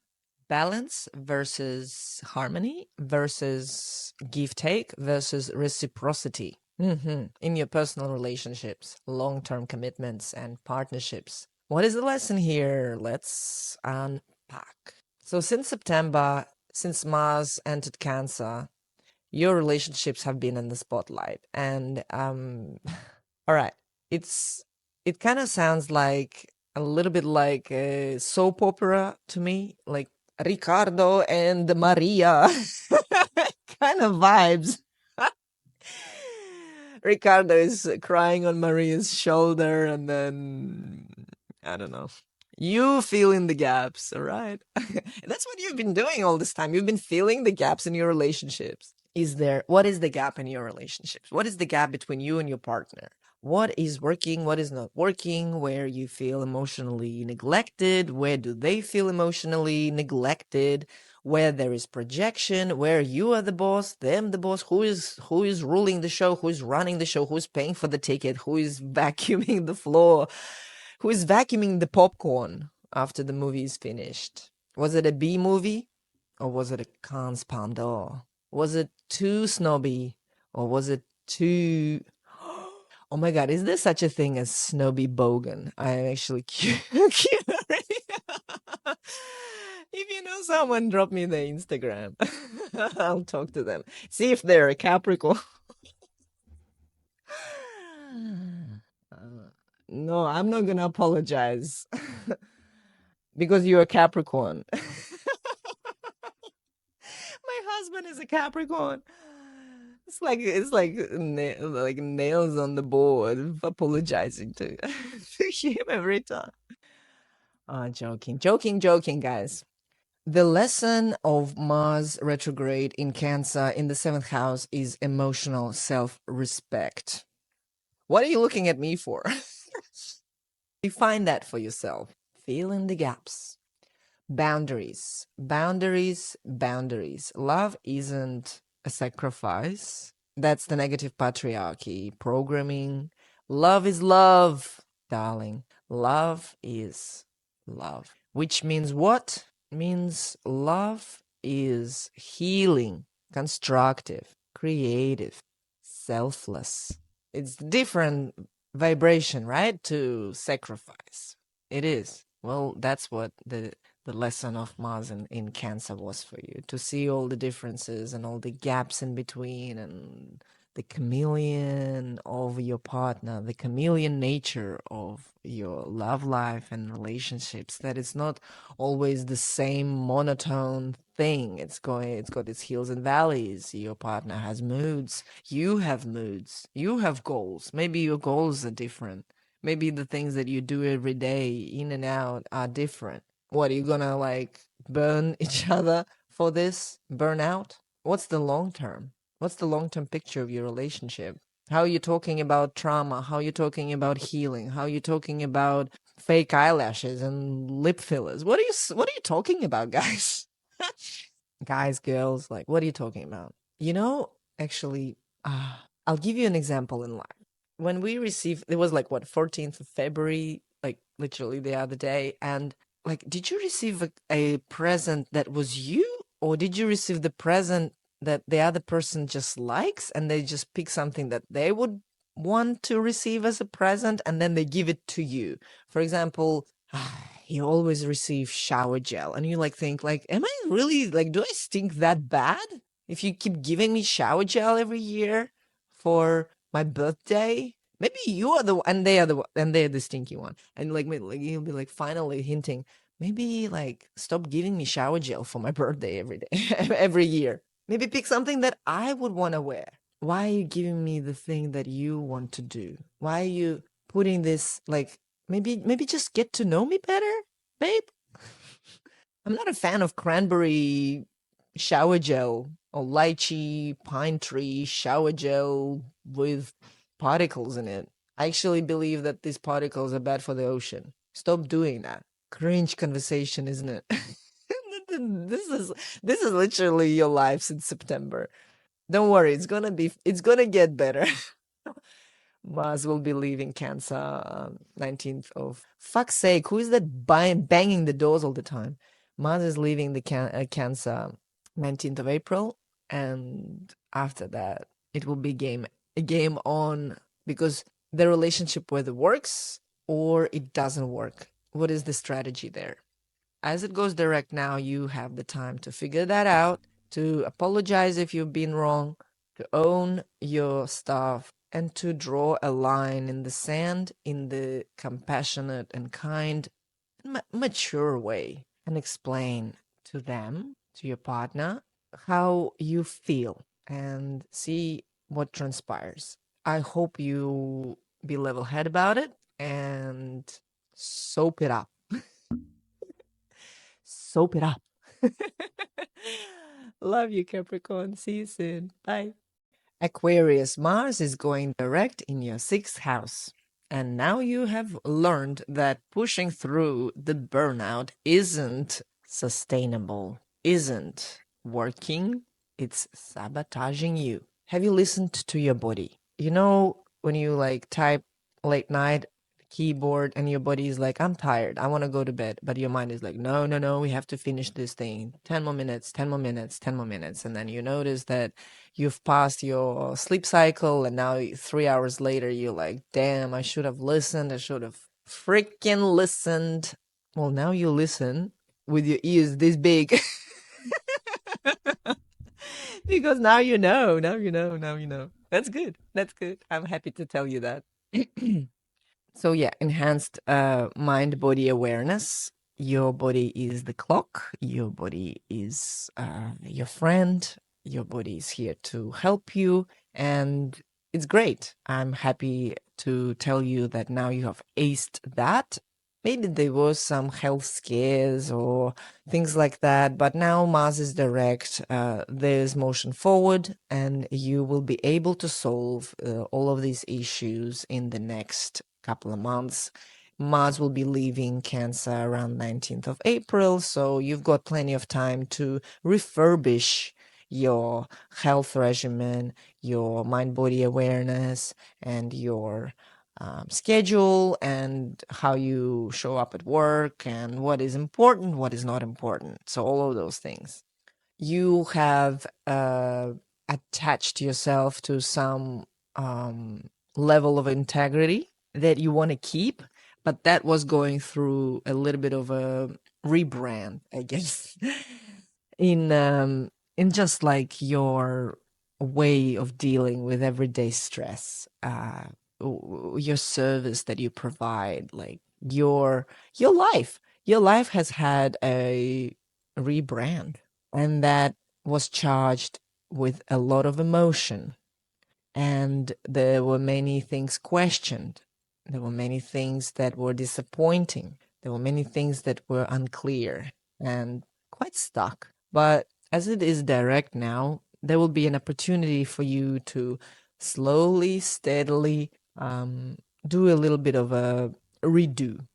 S1: Balance versus harmony versus give take versus reciprocity. In your personal relationships, long-term commitments, and partnerships. What is the lesson here? Let's unpack. So, since September, since Mars entered Cancer, your relationships have been in the spotlight. And, all right, it kind of sounds like a little bit like a soap opera to me, like Ricardo and Maria kind of vibes. Ricardo is crying on Maria's shoulder, and then I don't know. You fill in the gaps, all right? That's what you've been doing all this time. You've been filling the gaps in your relationships. What is the gap in your relationships? What is the gap between you and your partner? What is working? What is not working? Where you feel emotionally neglected? Where do they feel emotionally neglected? Where there is projection, where you are the boss, them the boss, who is ruling the show, who is running the show, who's paying for the ticket, who is vacuuming the floor, who is vacuuming the popcorn after the movie is finished. Was it a B movie or was it a Cannes Palme d'Or? Was it too snobby or was it too Oh my god, is there such a thing as snobby bogan? I'm actually curious. If you know someone, drop me the Instagram. I'll talk to them. See if they're a Capricorn. No, I'm not gonna apologize because you're a Capricorn. My husband is a Capricorn. It's like nails on the board apologizing to him every time. Oh, joking, guys. The lesson of Mars retrograde in Cancer in the seventh house is emotional self-respect. What are you looking at me for? Define that for yourself. Fill in the gaps. Boundaries. Boundaries. Love isn't a sacrifice. That's the negative patriarchy programming. Love is love, darling. Love is love. Which means what? Means love is healing, constructive, creative, selfless. It's different vibration, right? To sacrifice. It is. Well, that's what the lesson of Mars in Cancer was for you, to see all the differences and all the gaps in between, and the chameleon of your partner, the chameleon nature of your love life and relationships, that it's not always the same monotone thing. It's got its hills and valleys. Your partner has moods, you have moods, you have goals. Maybe your goals are different. Maybe the things that you do every day in and out are different. What, are you gonna like burn each other for this? Burn out? What's the long term? What's the long term picture of your relationship? How are you talking about trauma? How are you talking about healing? How are you talking about fake eyelashes and lip fillers? What are you talking about, guys? Guys, girls, like, what are you talking about? Actually, I'll give you an example in life. When we received, it was like what, 14th of February, like literally the other day, and like, did you receive a present that was you, or did you receive the present that the other person just likes and they just pick something that they would want to receive as a present and then they give it to you? For example, you always receive shower gel and you like think like, am I really like, do I stink that bad if you keep giving me shower gel every year for my birthday? Maybe you are the one, and they are and they're the stinky one. And like you'll be like finally hinting, maybe like stop giving me shower gel for my birthday every day, every year. Maybe pick something that I would want to wear. Why are you giving me the thing that you want to do? Why are you putting this like, maybe just get to know me better, babe? I'm not a fan of cranberry shower gel or lychee pine tree shower gel with particles in it. I actually believe that these particles are bad for the ocean. Stop doing that. Cringe conversation, isn't it? this is this is literally your life since September. Don't worry, it's gonna get better. Mars will be leaving Cancer 19th of. Fuck's sake, who is that banging the doors all the time? Mars is leaving the Cancer 19th of April, and after that, it will be game game on, because the relationship whether works or it doesn't work. What is the strategy there? As it goes direct now, you have the time to figure that out, to apologize if you've been wrong, to own your stuff, and to draw a line in the sand in the compassionate and kind, mature way, and explain to them, to your partner, how you feel and see what transpires. I hope you be level head about it and soap it up. Soap it up. Love you, Capricorn. See you soon. Bye. Aquarius, Mars is going direct in your sixth house. And now you have learned that pushing through the burnout isn't sustainable, isn't working, it's sabotaging you. Have you listened to your body? You know, when you like type late night keyboard and your body is like, I'm tired, I want to go to bed, but your mind is like, no, no, no, we have to finish this thing. 10 more minutes, 10 more minutes, 10 more minutes. And then you notice that you've passed your sleep cycle, and now 3 hours later you're like, damn, I should have listened, I should have freaking listened. Well, now you listen with your ears this big. Because now you know, now you know, now you know. That's good, that's good. I'm happy to tell you that. So yeah, enhanced mind body awareness. Your body is the clock, your body is your friend, your body is here to help you, and it's great. I'm happy to tell you that now you have aced that. Maybe there was some health scares or things like that, but now Mars is direct, there's motion forward, and you will be able to solve all of these issues in the next couple of months. Mars will be leaving Cancer around 19th of April, so you've got plenty of time to refurbish your health regimen, your mind-body awareness, and your schedule, and how you show up at work, and what is important, what is not important. So all of those things. You have attached yourself to some level of integrity that you want to keep, but that was going through a little bit of a rebrand, I guess, in just like your way of dealing with everyday stress, your service that you provide, like your life. Your life has had a rebrand, and that was charged with a lot of emotion, and there were many things questioned. There were many things that were disappointing. There were many things that were unclear and quite stuck. But as it is direct now, there will be an opportunity for you to slowly, steadily do a little bit of a redo,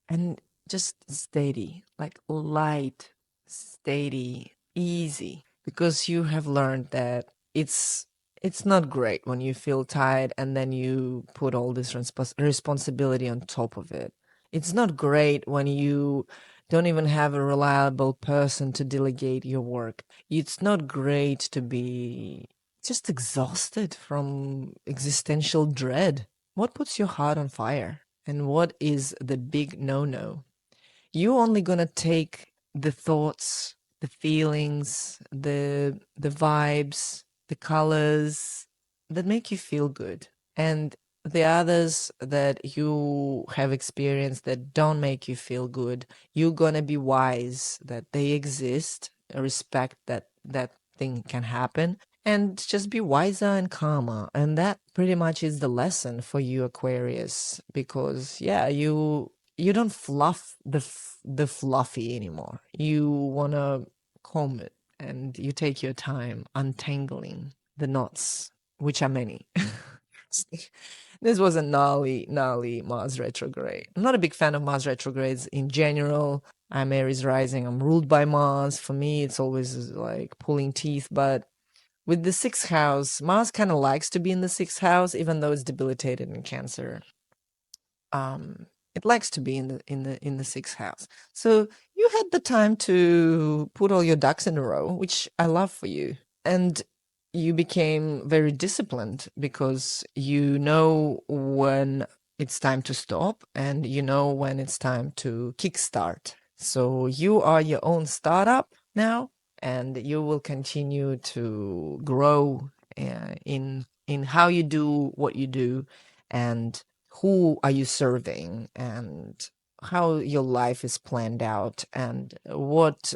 S1: and just steady, like light, steady, easy, because you have learned that it's not great when you feel tired and then you put all this responsibility on top of it. It's not great when you don't even have a reliable person to delegate your work. It's not great to be just exhausted from existential dread. What puts your heart on fire? And what is the big no-no? You're only gonna take the thoughts, the feelings, the vibes, the colors that make you feel good. And the others that you have experienced that don't make you feel good, you're gonna be wise that they exist, respect that that thing can happen, and just be wiser and calmer. And that pretty much is the lesson for you, Aquarius, because yeah, you don't fluff the fluffy anymore. You want to comb it, and you take your time untangling the knots, which are many. This was a gnarly Mars retrograde. I'm not a big fan of Mars retrogrades in general. I'm Aries rising. I'm ruled by Mars. For me, it's always like pulling teeth. But with the sixth house, Mars kind of likes to be in the sixth house, even though it's debilitated in Cancer. It likes to be in the sixth house. So you had the time to put all your ducks in a row, which I love for you. And you became very disciplined because you know when it's time to stop and you know when it's time to kickstart. So you are your own startup now, and you will continue to grow in how you do what you do, and who are you serving, and how your life is planned out, and what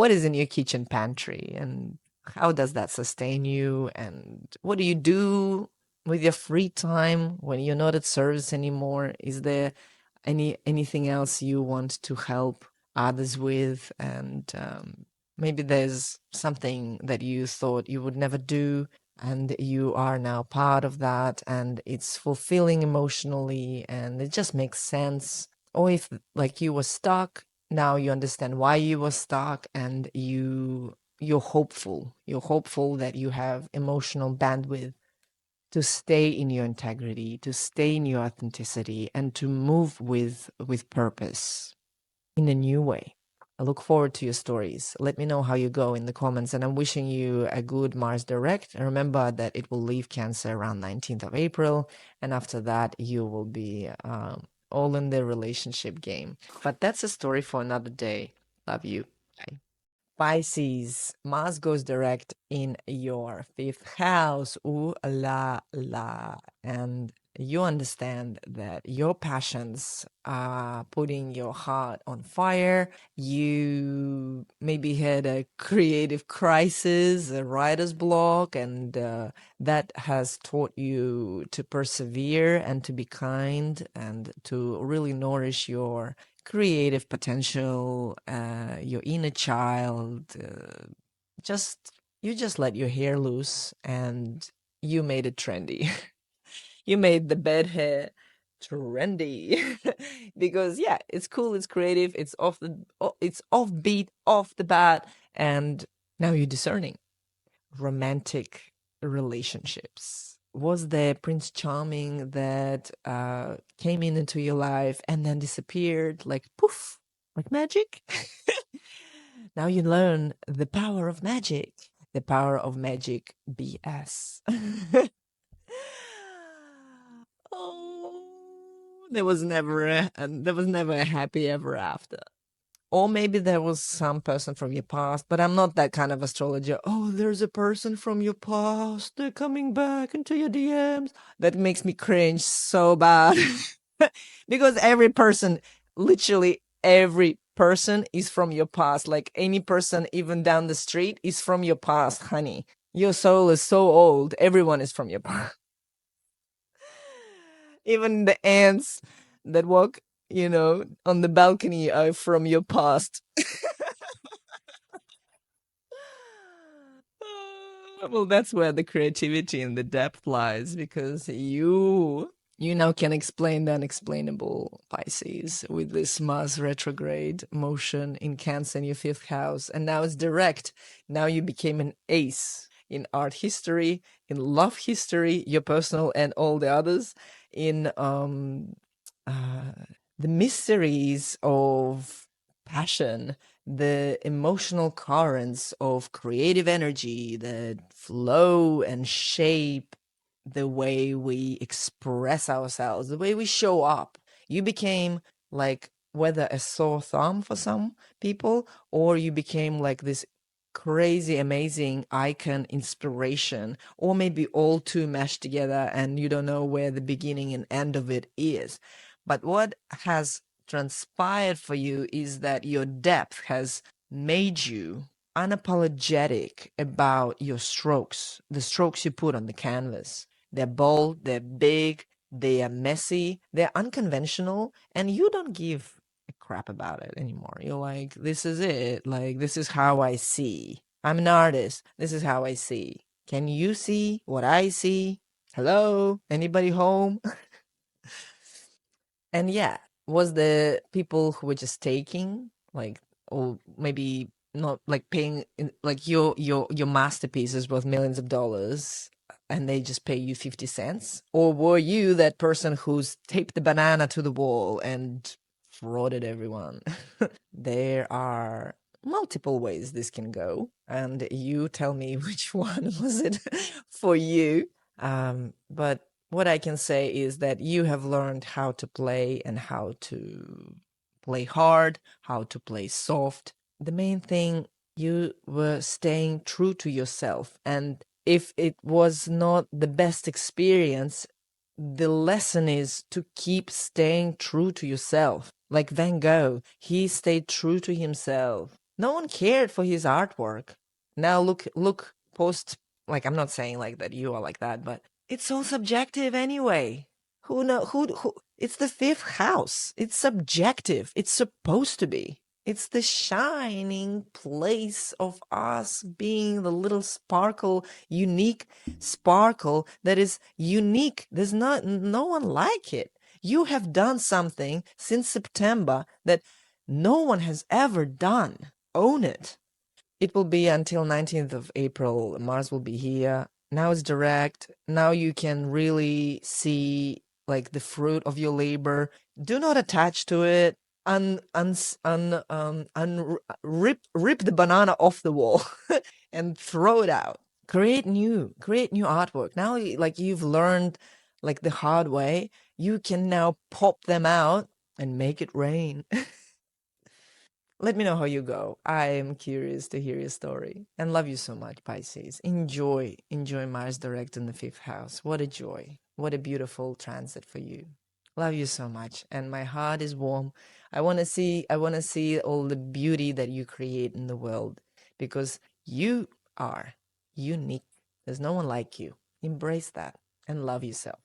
S1: is in your kitchen pantry, and how does that sustain you, and what do you do with your free time when you're not at service anymore? Is there anything else you want to help others with? And maybe there's something that you thought you would never do, and you are now part of that, and it's fulfilling emotionally, and it just makes sense. Or if like you were stuck, now you understand why you were stuck, and you're hopeful that you have emotional bandwidth to stay in your integrity, to stay in your authenticity, and to move with purpose in a new way. I look forward to your stories. Let me know how you go in the comments, and I'm wishing you a good Mars direct. And remember that it will leave Cancer around 19th of April, and after that you will be all in the relationship game. But that's a story for another day. Love you. Bye. Pisces, Mars goes direct in your fifth house. Ooh la la. And you understand that your passions are putting your heart on fire. You maybe had a creative crisis, a writer's block, and that has taught you to persevere and to be kind and to really nourish your creative potential, your inner child. Just you just let your hair loose, and you made it trendy. You made the bed hair trendy because yeah, it's cool, it's creative, it's offbeat, off the bat, and now you're discerning. Romantic relationships. Was there Prince Charming that came into your life and then disappeared like poof, like magic? Now you learn the power of magic. The power of magic BS. Oh, there was never a happy ever after. Or maybe there was some person from your past, but I'm not that kind of astrologer. Oh, there's a person from your past. They're coming back into your DMs. That makes me cringe so bad. Because literally every person is from your past. Like any person, even down the street, is from your past, honey. Your soul is so old. Everyone is from your past. Even the ants that walk, on the balcony are from your past. Well, that's where the creativity and the depth lies, because you now can explain the unexplainable, Pisces, with this Mars retrograde motion in Cancer in your fifth house, and now it's direct. Now you became an ace in art history, in love history, your personal and all the others, in the mysteries of passion, the emotional currents of creative energy that flow and shape the way we express ourselves, the way we show up. You became like whether a sore thumb for some people, or you became like this crazy, amazing icon inspiration, or maybe all two meshed together and you don't know where the beginning and end of it is. But what has transpired for you is that your depth has made you unapologetic about your strokes, the strokes you put on the canvas. They're bold, they're big, they are messy, they're unconventional, and you don't give a crap about it anymore. You're like, this is it. Like, this is how I see. I'm an artist. This is how I see. Can you see what I see? Hello? Anybody home? And yeah, was the people who were just taking, like, or maybe not like paying, like your masterpiece is worth millions of dollars, and they just pay you 50 cents? Or were you that person who's taped the banana to the wall and frauded everyone? There are multiple ways this can go, and you tell me which one was it for you. But what I can say is that you have learned how to play and how to play hard, how to play soft. The main thing, you were staying true to yourself. And if it was not the best experience, the lesson is to keep staying true to yourself. Like Van Gogh, he stayed true to himself. No one cared for his artwork. Now look, post, like, I'm not saying like that you are like that, but it's all subjective anyway. Who know who it's the fifth house. It's subjective. It's supposed to be. It's the shining place of us being the little sparkle, unique sparkle that is unique. There's no one like it. You have done something since September that no one has ever done. Own it. It will be until 19th of April. Mars will be here. Now it's direct. Now you can really see like the fruit of your labor. Do not attach to it. Rip the banana off the wall and throw it out. Create new artwork. Now, like, you've learned like the hard way, you can now pop them out and make it rain. Let me know how you go. I am curious to hear your story. And love you so much, Pisces. Enjoy Mars direct in the fifth house. What a joy. What a beautiful transit for you. Love you so much. And my heart is warm. I want to see all the beauty that you create in the world, because you are unique. There's no one like you. Embrace that and love yourself.